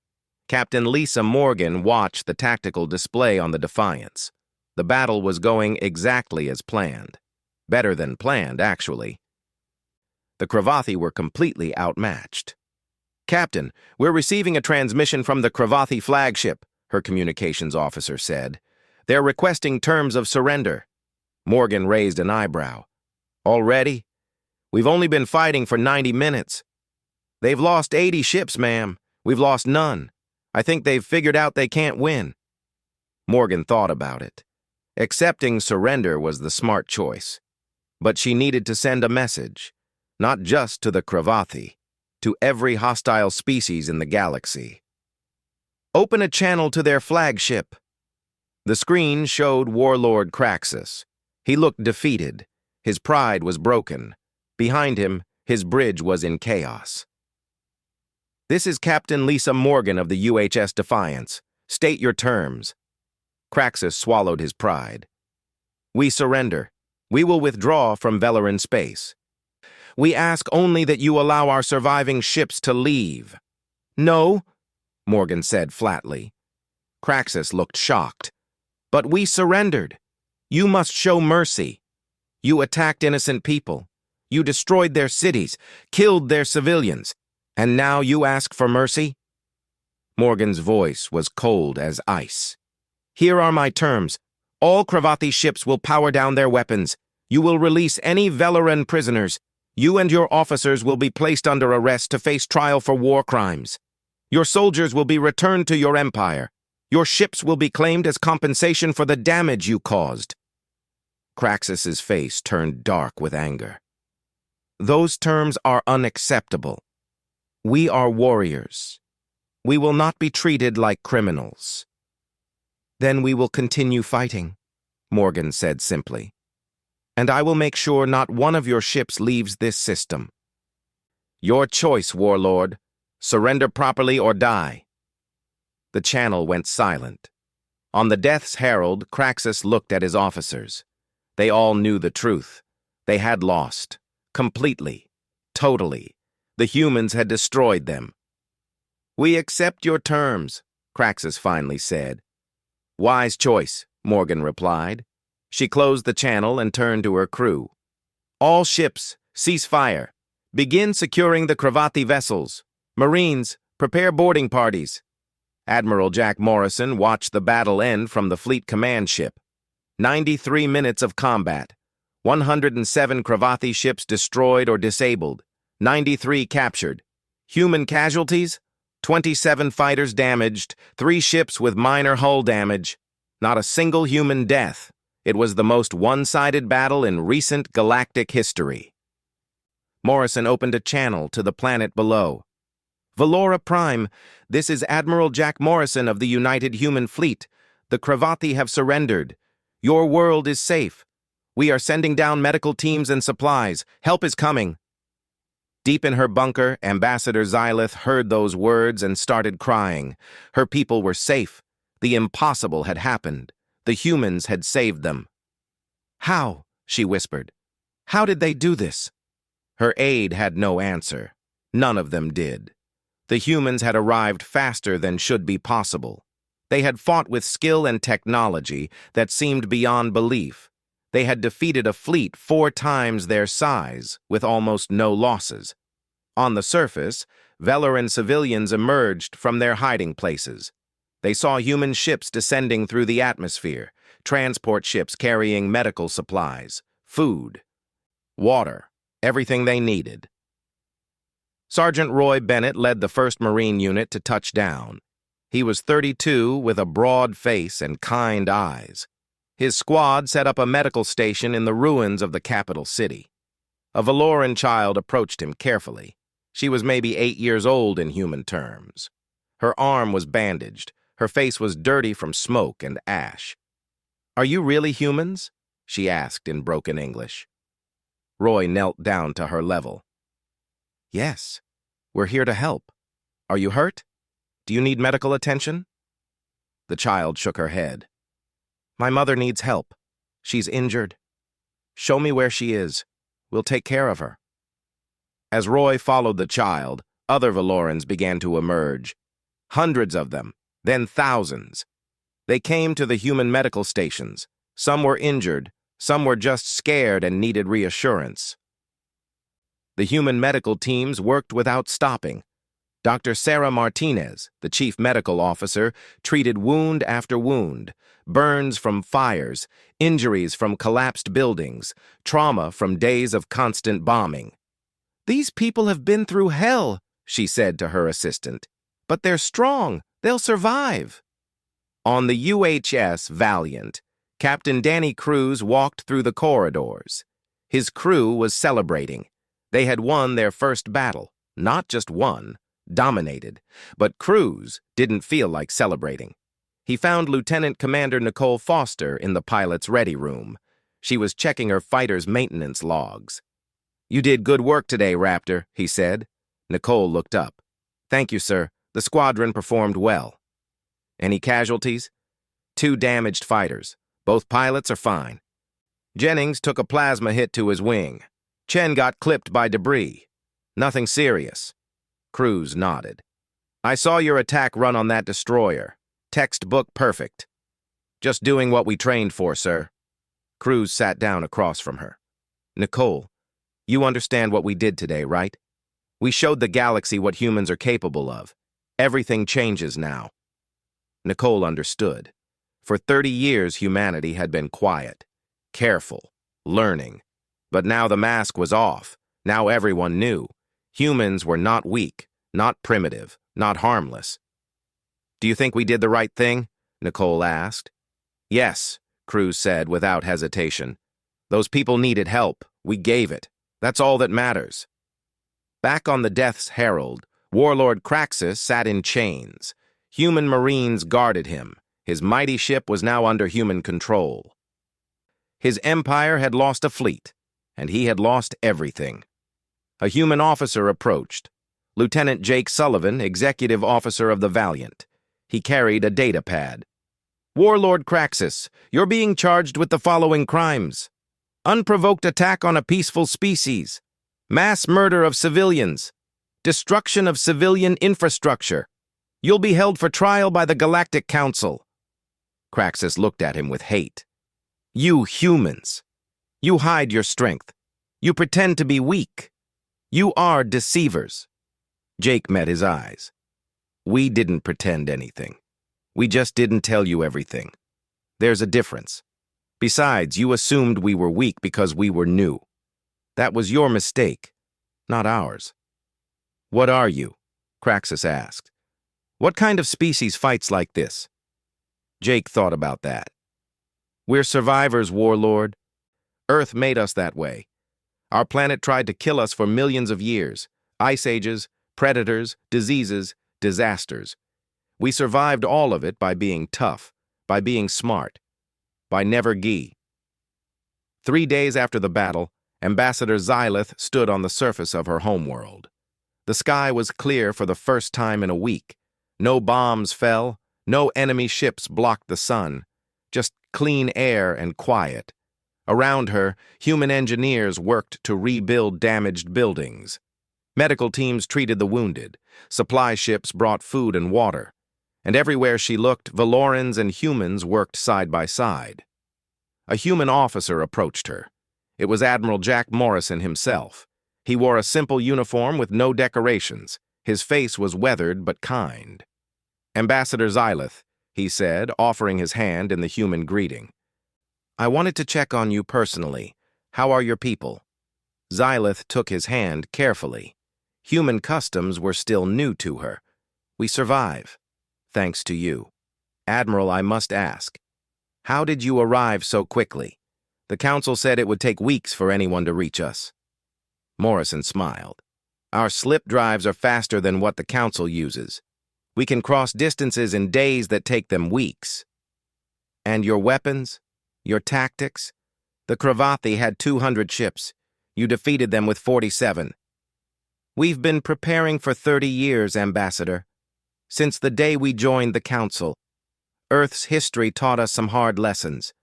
Captain Lisa Morgan watched the tactical display on the Defiance. The battle was going exactly as planned. Better than planned, actually. The Cravathi were completely outmatched. "Captain, we're receiving a transmission from the Cravathi flagship," her communications officer said. "They're requesting terms of surrender." Morgan raised an eyebrow. "Already? We've only been fighting for 90 minutes. They've lost 80 ships, ma'am. We've lost none. I think they've figured out they can't win." Morgan thought about it. Accepting surrender was the smart choice. But she needed to send a message, not just to the Cravathi, to every hostile species in the galaxy. "Open a channel to their flagship." The screen showed Warlord Craxus. He looked defeated. His pride was broken. Behind him, his bridge was in chaos. "This is Captain Lisa Morgan of the UHS Defiance. State your terms." Craxus swallowed his pride. "We surrender. We will withdraw from Velaran space. We ask only that you allow our surviving ships to leave." "No," Morgan said flatly. Craxus looked shocked. "But we surrendered. You must show mercy. You attacked innocent people. You destroyed their cities, killed their civilians, and now you ask for mercy?" Morgan's voice was cold as ice. "Here are my terms. All Cravathi ships will power down their weapons. You will release any Velaran prisoners. You and your officers will be placed under arrest to face trial for war crimes. Your soldiers will be returned to your empire. Your ships will be claimed as compensation for the damage you caused." Craxus's face turned dark with anger. "Those terms are unacceptable. We are warriors. We will not be treated like criminals." "Then we will continue fighting," Morgan said simply. "And I will make sure not one of your ships leaves this system." "Your choice, Warlord. Surrender properly or die." The channel went silent. On the Death's Herald, Craxus looked at his officers. They all knew the truth. They had lost. Completely. totally. The humans had destroyed them. "We accept your terms," Craxus finally said. "Wise choice," Morgan replied. She closed the channel and turned to her crew. "All ships, cease fire. Begin securing the Cravathi vessels. Marines, prepare boarding parties." Admiral Jack Morrison watched the battle end from the fleet command ship. 93 minutes of combat. 107 Cravathi ships destroyed or disabled. 93 captured. Human casualties? 27 fighters damaged, 3 ships with minor hull damage. Not a single human death. It was the most one-sided battle in recent galactic history. Morrison opened a channel to the planet below. "Valora Prime, this is Admiral Jack Morrison of the United Human Fleet. The Cravathi have surrendered. Your world is safe. We are sending down medical teams and supplies. Help is coming." Deep in her bunker, Ambassador Xylith heard those words and started crying. Her people were safe. The impossible had happened. The humans had saved them. "How?" she whispered. "How did they do this?" Her aide had no answer. None of them did. The humans had arrived faster than should be possible. They had fought with skill and technology that seemed beyond belief. They had defeated a fleet 4 times their size, with almost no losses. On the surface, Velaran civilians emerged from their hiding places. They saw human ships descending through the atmosphere, transport ships carrying medical supplies, food, water, everything they needed. Sergeant Roy Bennett led the 1st Marine Unit to touch down. He was 32 with a broad face and kind eyes. His squad set up a medical station in the ruins of the capital city. A Valoran child approached him carefully. She was maybe 8 years old in human terms. Her arm was bandaged. Her face was dirty from smoke and ash. "Are you really humans?" she asked in broken English. Roy knelt down to her level. "Yes, we're here to help. Are you hurt? Do you need medical attention?" The child shook her head. "My mother needs help. She's injured. Show me where she is. We'll take care of her." As Roy followed the child, other Valorans began to emerge. Hundreds of them, then thousands. They came to the human medical stations. Some were injured, some were just scared and needed reassurance. The human medical teams worked without stopping. Dr. Sarah Martinez, the chief medical officer, treated wound after wound, burns from fires, injuries from collapsed buildings, trauma from days of constant bombing. "These people have been through hell," she said to her assistant. "But they're strong. They'll survive." On the UHS Valiant, Captain Danny Cruz walked through the corridors. His crew was celebrating. They had won their first battle. Not just won, dominated. But Cruz didn't feel like celebrating. He found Lieutenant Commander Nicole Foster in the pilot's ready room. She was checking her fighter's maintenance logs. "You did good work today, Raptor," he said. Nicole looked up. "Thank you, sir. The squadron performed well." "Any casualties?" "2 damaged fighters. Both pilots are fine. Jennings took a plasma hit to his wing. Chen got clipped by debris. Nothing serious." Cruz nodded. "I saw your attack run on that destroyer. Textbook perfect." "Just doing what we trained for, sir." Cruz sat down across from her. "Nicole, you understand what we did today, right? We showed the galaxy what humans are capable of. Everything changes now." Nicole understood. For 30 years, humanity had been quiet, careful, learning. But now the mask was off. Now everyone knew. Humans were not weak, not primitive, not harmless. "Do you think we did the right thing?" Nicole asked. "Yes," Cruz said without hesitation. "Those people needed help. We gave it. That's all that matters." Back on the Death's Herald, Warlord Craxus sat in chains. Human Marines guarded him. His mighty ship was now under human control. His empire had lost a fleet, and he had lost everything. A human officer approached. Lieutenant Jake Sullivan, executive officer of the Valiant. He carried a data pad. "Warlord Craxus, you're being charged with the following crimes: unprovoked attack on a peaceful species, Mass murder of civilians. Destruction of civilian infrastructure. You'll be held for trial by the Galactic Council. Craxus looked at him with hate. You humans. You hide your strength. You pretend to be weak. You are deceivers. Jake met his eyes. We didn't pretend anything. We just didn't tell you everything. There's a difference. Besides, you assumed we were weak because we were new. That was your mistake, not ours. What are you? Craxus asked. What kind of species fights like this? Jake thought about that. We're survivors, warlord. Earth made us that way. Our planet tried to kill us for millions of years. Ice ages, predators, diseases, disasters. We survived all of it by being tough, by being smart, by never gi. 3 days after the battle, Ambassador Xylith stood on the surface of her homeworld. The sky was clear for the first time in a week. No bombs fell, no enemy ships blocked the sun, just clean air and quiet. Around her, human engineers worked to rebuild damaged buildings. Medical teams treated the wounded, supply ships brought food and water, and everywhere she looked, Valorans and humans worked side by side. A human officer approached her. It was Admiral Jack Morrison himself. He wore a simple uniform with no decorations. His face was weathered but kind. Ambassador Xylith, he said, offering his hand in the human greeting. I wanted to check on you personally. How are your people? Xylith took his hand carefully. Human customs were still new to her. We survive, thanks to you. Admiral, I must ask, how did you arrive so quickly? The Council said it would take weeks for anyone to reach us. Morrison smiled. Our slip drives are faster than what the Council uses. We can cross distances in days that take them weeks. And your weapons? Your tactics? The Cravathi had 200 ships. You defeated them with 47. We've been preparing for 30 years, Ambassador. Since the day we joined the Council, Earth's history taught us some hard lessons.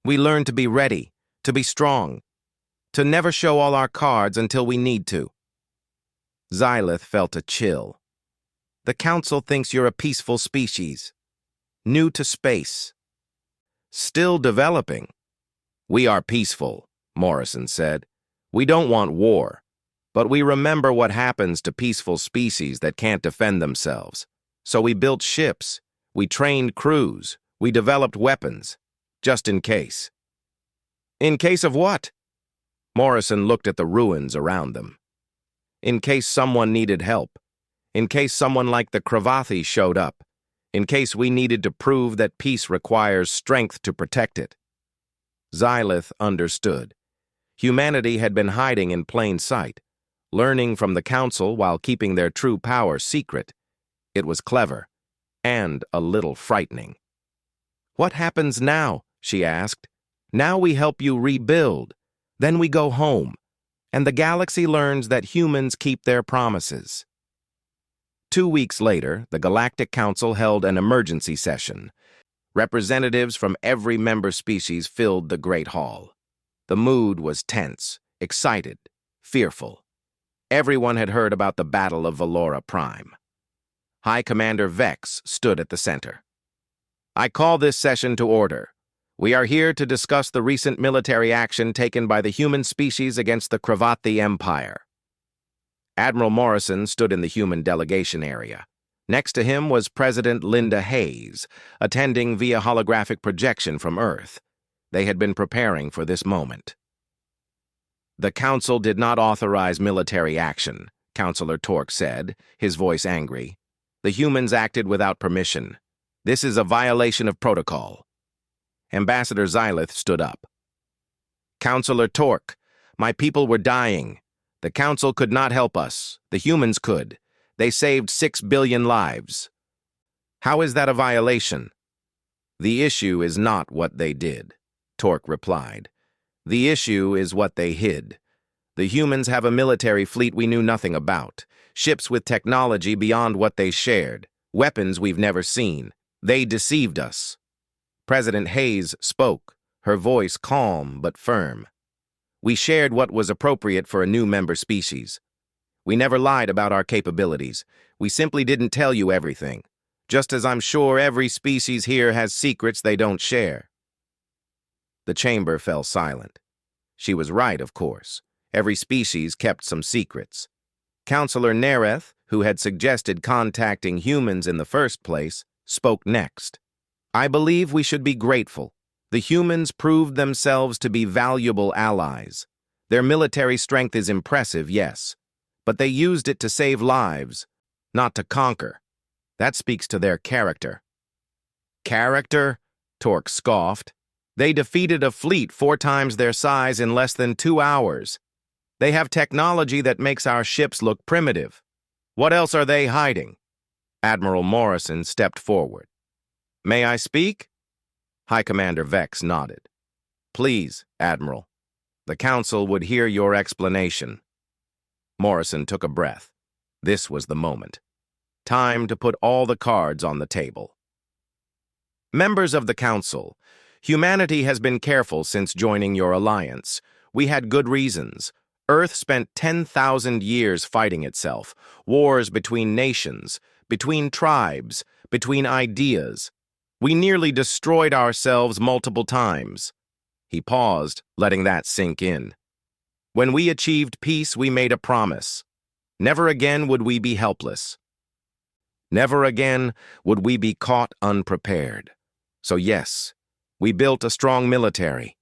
We learned to be ready, to be strong, to never show all our cards until we need to. Xylith felt a chill. The Council thinks you're a peaceful species, new to space, still developing. We are peaceful, Morrison said. We don't want war, but we remember what happens to peaceful species that can't defend themselves. So we built ships, we trained crews, we developed weapons, just in case. In case of what? Morrison looked at the ruins around them. In case someone needed help. In case someone like the Cravathi showed up. In case we needed to prove that peace requires strength to protect it. Xylith understood. Humanity had been hiding in plain sight, learning from the Council while keeping their true power secret. It was clever, and a little frightening. What happens now? She asked. Now we help you rebuild. Then we go home, and the galaxy learns that humans keep their promises. 2 weeks later, the Galactic Council held an emergency session. Representatives from every member species filled the Great Hall. The mood was tense, excited, fearful. Everyone had heard about the Battle of Valora Prime. High Commander Vex stood at the center. I call this session to order. We are here to discuss the recent military action taken by the human species against the Cravathi Empire. Admiral Morrison stood in the human delegation area. Next to him was President Linda Hayes, attending via holographic projection from Earth. They had been preparing for this moment. The Council did not authorize military action, Councillor Torque said, his voice angry. The humans acted without permission. This is a violation of protocol. Ambassador Xylith stood up. Councillor Torque, my people were dying. The Council could not help us. The humans could. They saved 6 billion lives. How is that a violation? The issue is not what they did, Torque replied. The issue is what they hid. The humans have a military fleet we knew nothing about, ships with technology beyond what they shared, weapons we've never seen. They deceived us. President Hayes spoke, her voice calm but firm. We shared what was appropriate for a new member species. We never lied about our capabilities. We simply didn't tell you everything, just as I'm sure every species here has secrets they don't share. The chamber fell silent. She was right, of course. Every species kept some secrets. Counselor Nereth, who had suggested contacting humans in the first place, spoke next. I believe we should be grateful. The humans proved themselves to be valuable allies. Their military strength is impressive, yes, but they used it to save lives, not to conquer. That speaks to their character. Character? Torque scoffed. They defeated a fleet 4 times their size in less than 2 hours. They have technology that makes our ships look primitive. What else are they hiding? Admiral Morrison stepped forward. May I speak? High Commander Vex nodded. Please, Admiral. The Council would hear your explanation. Morrison took a breath. This was the moment. Time to put all the cards on the table. Members of the Council, humanity has been careful since joining your alliance. We had good reasons. Earth spent 10,000 years fighting itself, wars between nations, between tribes, between ideas. We nearly destroyed ourselves multiple times. He paused, letting that sink in. When we achieved peace, we made a promise. Never again would we be helpless. Never again would we be caught unprepared. So yes, we built a strong military.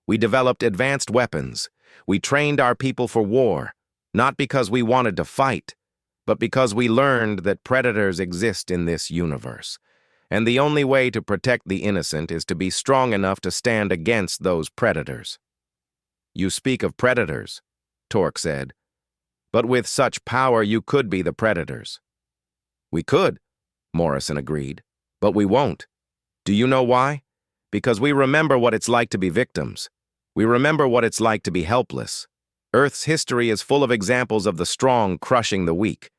We developed advanced weapons. We trained our people for war, not because we wanted to fight, but because we learned that predators exist in this universe. And the only way to protect the innocent is to be strong enough to stand against those predators. You speak of predators, Torque said, but with such power you could be the predators. We could, Morrison agreed, but we won't. Do you know why? Because we remember what it's like to be victims. We remember what it's like to be helpless. Earth's history is full of examples of the strong crushing the weak.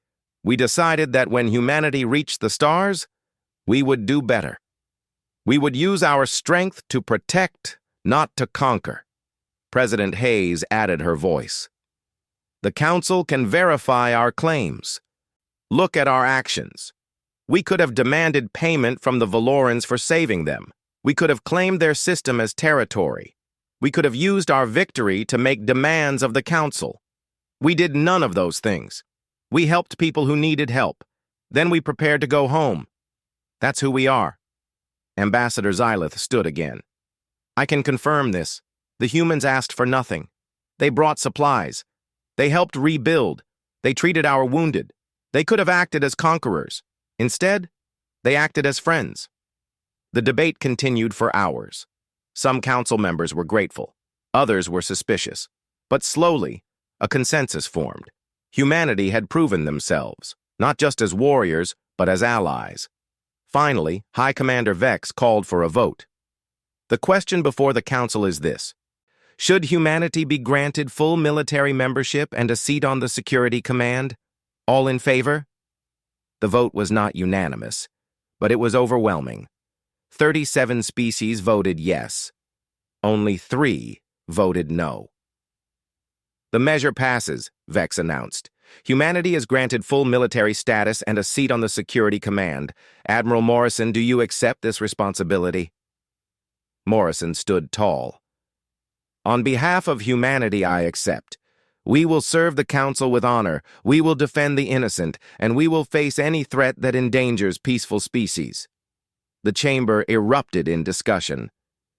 We decided that when humanity reached the stars, we would do better. We would use our strength to protect, not to conquer. President Hayes added her voice. The Council can verify our claims. Look at our actions. We could have demanded payment from the Valorans for saving them. We could have claimed their system as territory. We could have used our victory to make demands of the Council. We did none of those things. We helped people who needed help. Then we prepared to go home. That's who we are. Ambassador Xylith stood again. I can confirm this. The humans asked for nothing. They brought supplies. They helped rebuild. They treated our wounded. They could have acted as conquerors. Instead, they acted as friends. The debate continued for hours. Some council members were grateful. Others were suspicious. But slowly, a consensus formed. Humanity had proven themselves, not just as warriors, but as allies. Finally, High Commander Vex called for a vote. The question before the Council is this. Should humanity be granted full military membership and a seat on the Security Command? All in favor? The vote was not unanimous, but it was overwhelming. 37 species voted yes. Only 3 voted no. The measure passes, Vex announced. Humanity is granted full military status and a seat on the Security Command. Admiral Morrison, do you accept this responsibility? Morrison stood tall. On behalf of humanity, I accept. We will serve the Council with honor, we will defend the innocent, and we will face any threat that endangers peaceful species. The chamber erupted in discussion.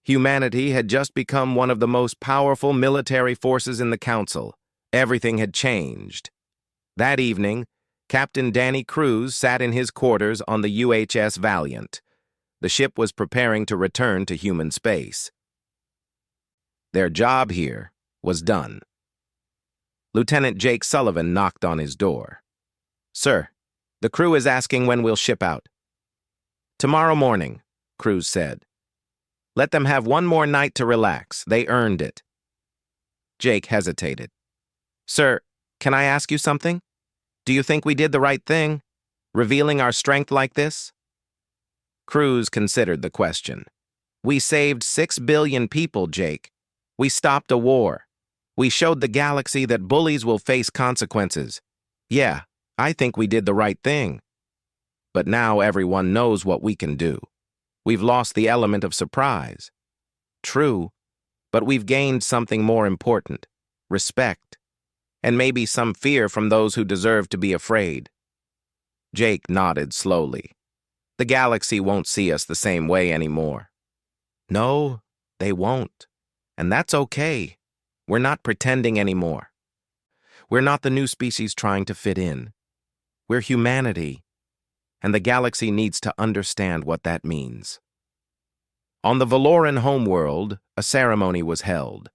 Humanity had just become one of the most powerful military forces in the Council. Everything had changed. That evening, Captain Danny Cruz sat in his quarters on the UHS Valiant. The ship was preparing to return to human space. Their job here was done. Lieutenant Jake Sullivan knocked on his door. Sir, the crew is asking when we'll ship out. Tomorrow morning, Cruz said. Let them have one more night to relax. They earned it. Jake hesitated. Sir, can I ask you something? Do you think we did the right thing, revealing our strength like this? Cruz considered the question. We saved 6 billion people, Jake. We stopped a war. We showed the galaxy that bullies will face consequences. Yeah, I think we did the right thing. But now everyone knows what we can do. We've lost the element of surprise. True, but we've gained something more important: respect, and maybe some fear from those who deserve to be afraid. Jake nodded slowly. The galaxy won't see us the same way anymore. No, they won't. And that's okay. We're not pretending anymore. We're not the new species trying to fit in. We're humanity, and the galaxy needs to understand what that means. On the Valoran homeworld, a ceremony was held.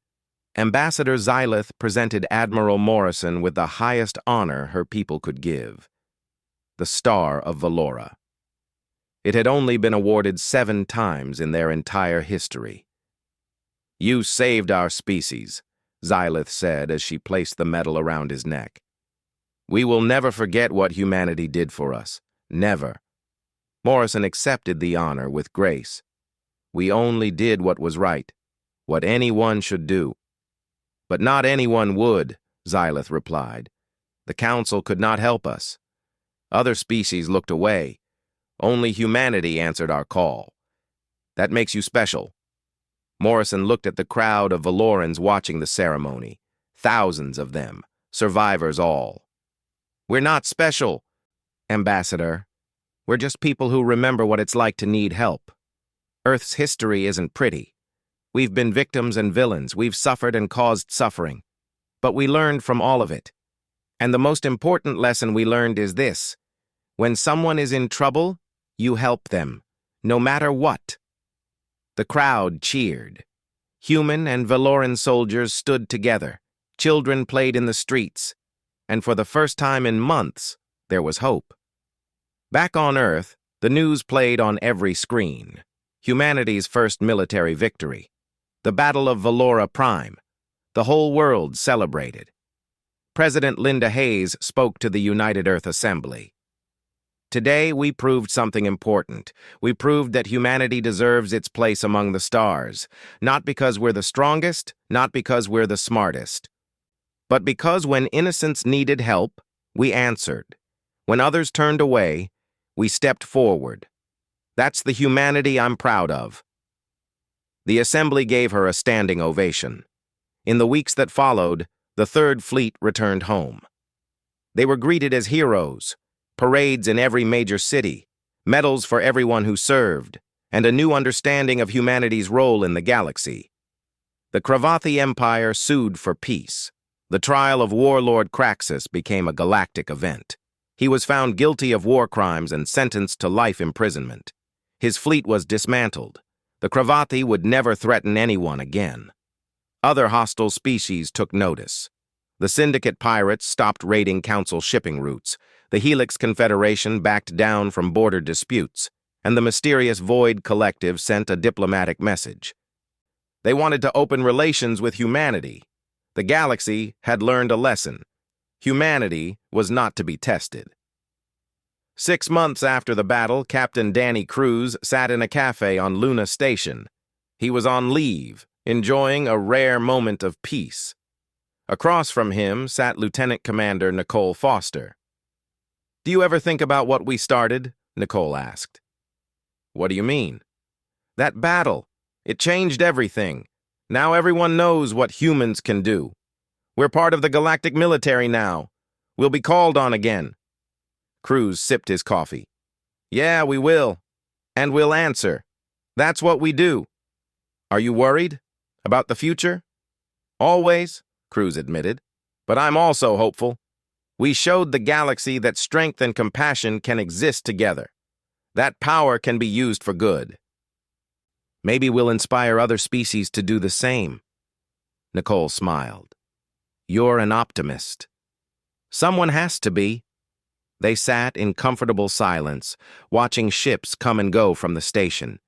Ambassador Xylith presented Admiral Morrison with the highest honor her people could give: the Star of Valora. It had only been awarded 7 times in their entire history. "You saved our species," Xylith said as she placed the medal around his neck. "We will never forget what humanity did for us. Never." Morrison accepted the honor with grace. "We only did what was right, what anyone should do." "But not anyone would," Xylith replied. "The Council could not help us. Other species looked away. Only humanity answered our call. That makes you special." Morrison looked at the crowd of Valorans watching the ceremony. Thousands of them, survivors all. "We're not special, Ambassador. We're just people who remember what it's like to need help. Earth's history isn't pretty. We've been victims and villains. We've suffered and caused suffering. But we learned from all of it. And the most important lesson we learned is this: when someone is in trouble, you help them, no matter what." The crowd cheered. Human and Valoran soldiers stood together. Children played in the streets. And for the first time in months, there was hope. Back on Earth, the news played on every screen. Humanity's first military victory. The Battle of Valora Prime. The whole world celebrated. President Linda Hayes spoke to the United Earth Assembly. "Today, we proved something important. We proved that humanity deserves its place among the stars, not because we're the strongest, not because we're the smartest, but because when innocents needed help, we answered. When others turned away, we stepped forward. That's the humanity I'm proud of." The Assembly gave her a standing ovation. In the weeks that followed, the Third Fleet returned home. They were greeted as heroes. Parades in every major city, medals for everyone who served, and a new understanding of humanity's role in the galaxy. The Kravathi Empire sued for peace. The trial of warlord Kraxus became a galactic event. He was found guilty of war crimes and sentenced to life imprisonment. His fleet was dismantled. The Kravathi would never threaten anyone again. Other hostile species took notice. The Syndicate pirates stopped raiding Council shipping routes. The Helix Confederation backed down from border disputes, and the mysterious Void Collective sent a diplomatic message. They wanted to open relations with humanity. The galaxy had learned a lesson. Humanity was not to be tested. 6 months after the battle, Captain Danny Cruz sat in a cafe on Luna Station. He was on leave, enjoying a rare moment of peace. Across from him sat Lieutenant Commander Nicole Foster. "Do you ever think about what we started?" Nicole asked. "What do you mean?" "That battle. It changed everything. Now everyone knows what humans can do. We're part of the galactic military now. We'll be called on again." Cruz sipped his coffee. "Yeah, we will. And we'll answer. That's what we do." "Are you worried about the future?" "Always," Cruz admitted. "But I'm also hopeful. We showed the galaxy that strength and compassion can exist together. That power can be used for good. Maybe we'll inspire other species to do the same." Nicole smiled. "You're an optimist." "Someone has to be." They sat in comfortable silence, watching ships come and go from the station.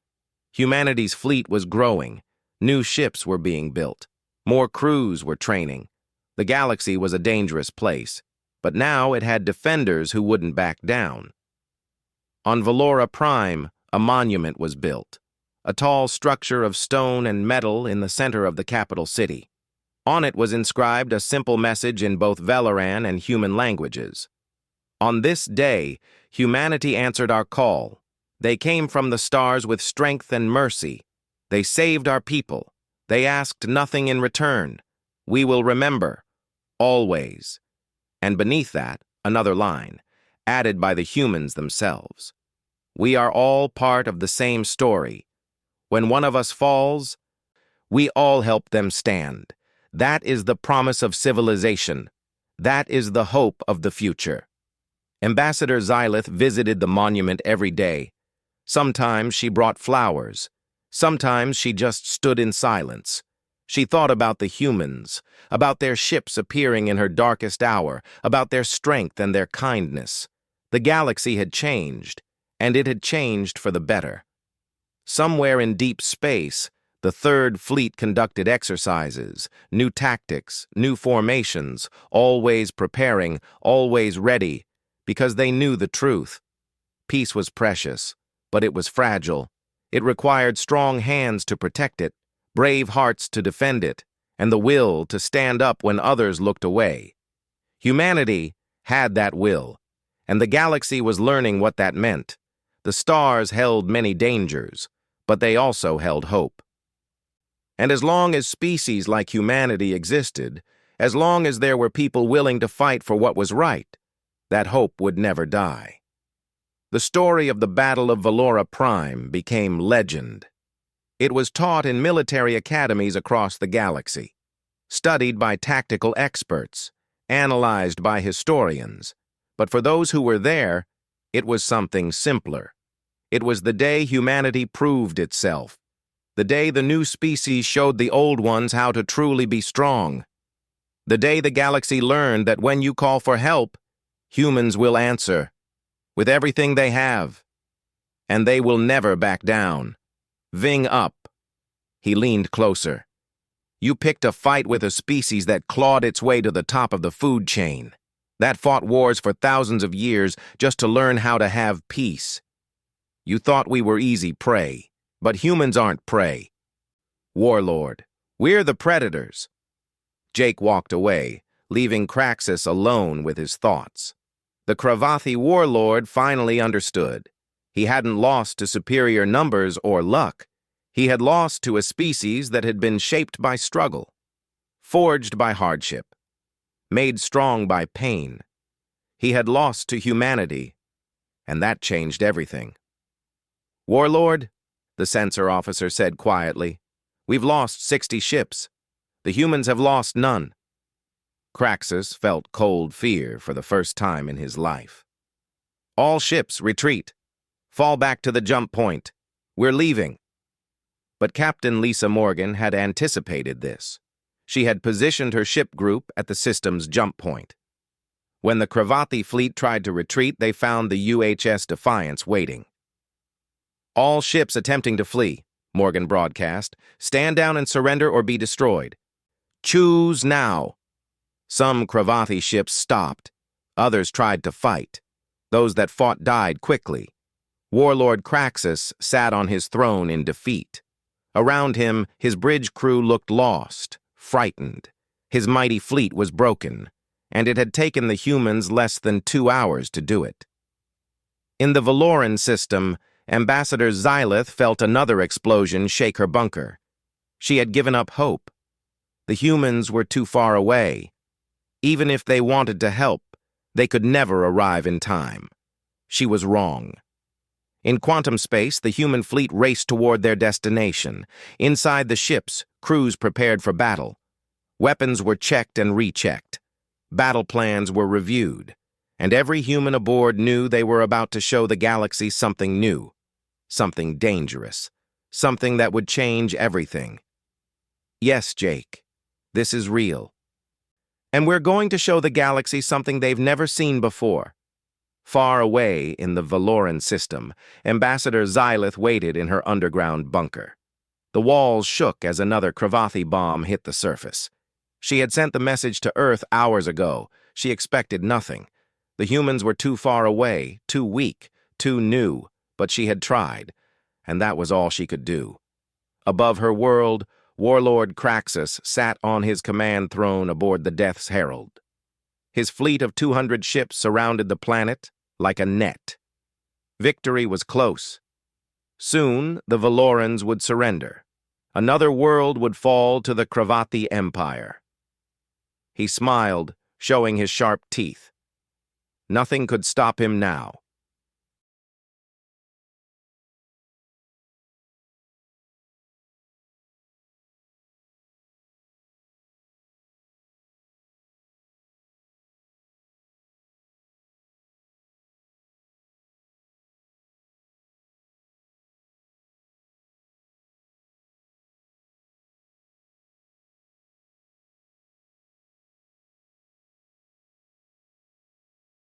Humanity's fleet was growing. New ships were being built. More crews were training. The galaxy was a dangerous place. But now it had defenders who wouldn't back down. On Valora Prime, a monument was built, a tall structure of stone and metal in the center of the capital city. On it was inscribed a simple message in both Valoran and human languages. On this day, humanity answered our call. They came from the stars with strength and mercy. They saved our people. They asked nothing in return. We will remember, always. And beneath that, another line, added by the humans themselves. We are all part of the same story. When one of us falls, we all help them stand. That is the promise of civilization. That is the hope of the future. Ambassador Xylith visited the monument every day. Sometimes she brought flowers. Sometimes she just stood in silence. She thought about the humans, about their ships appearing in her darkest hour, about their strength and their kindness. The galaxy had changed, and it had changed for the better. Somewhere in deep space, the Third Fleet conducted exercises, new tactics, new formations, always preparing, always ready, because they knew the truth. Peace was precious, but it was fragile. It required strong hands to protect it, brave hearts to defend it, and the will to stand up when others looked away. Humanity had that will, and the galaxy was learning what that meant. The stars held many dangers, but they also held hope. And as long as species like humanity existed, as long as there were people willing to fight for what was right, that hope would never die. The story of the Battle of Valora Prime became legend. It was taught in military academies across the galaxy, studied by tactical experts, analyzed by historians. But for those who were there, it was something simpler. It was the day humanity proved itself, the day the new species showed the old ones how to truly be strong, the day the galaxy learned that when you call for help, humans will answer, with everything they have, and they will never back down. Ving up. He leaned closer. You picked a fight with a species that clawed its way to the top of the food chain, that fought wars for thousands of years just to learn how to have peace. You thought we were easy prey, but humans aren't prey. Warlord, we're the predators. Jake walked away, leaving Kraxus alone with his thoughts. The Cravathi warlord finally understood. He hadn't lost to superior numbers or luck. He had lost to a species that had been shaped by struggle, forged by hardship, made strong by pain. He had lost to humanity, and that changed everything. Warlord, the censor officer said quietly, we've lost 60 ships. The humans have lost none. Kraxus felt cold fear for the first time in his life. All ships retreat. Fall back to the jump point. We're leaving. But Captain Lisa Morgan had anticipated this. She had positioned her ship group at the system's jump point. When the Cravathi fleet tried to retreat, they found the UHS Defiance waiting. All ships attempting to flee, Morgan broadcast, stand down and surrender or be destroyed. Choose now. Some Cravathi ships stopped. Others tried to fight. Those that fought died quickly. Warlord Kraxus sat on his throne in defeat. Around him, his bridge crew looked lost, frightened. His mighty fleet was broken, and it had taken the humans less than 2 hours to do it. In the Valoran system, Ambassador Xylith felt another explosion shake her bunker. She had given up hope. The humans were too far away. Even if they wanted to help, they could never arrive in time. She was wrong. In quantum space, the human fleet raced toward their destination. Inside the ships, crews prepared for battle. Weapons were checked and rechecked. Battle plans were reviewed. And every human aboard knew they were about to show the galaxy something new, something dangerous, something that would change everything. Yes, Jake, this is real. And we're going to show the galaxy something they've never seen before. Far away in the Valoran system, Ambassador Xylith waited in her underground bunker. The walls shook as another Cravathi bomb hit the surface. She had sent the message to Earth hours ago. She expected nothing. The humans were too far away, too weak, too new, but she had tried, and that was all she could do. Above her world, Warlord Craxus sat on his command throne aboard the Death's Herald. His fleet of 200 ships surrounded the planet like a net. Victory was close. Soon, the Valorans would surrender. Another world would fall to the Kravati Empire. He smiled, showing his sharp teeth. Nothing could stop him now.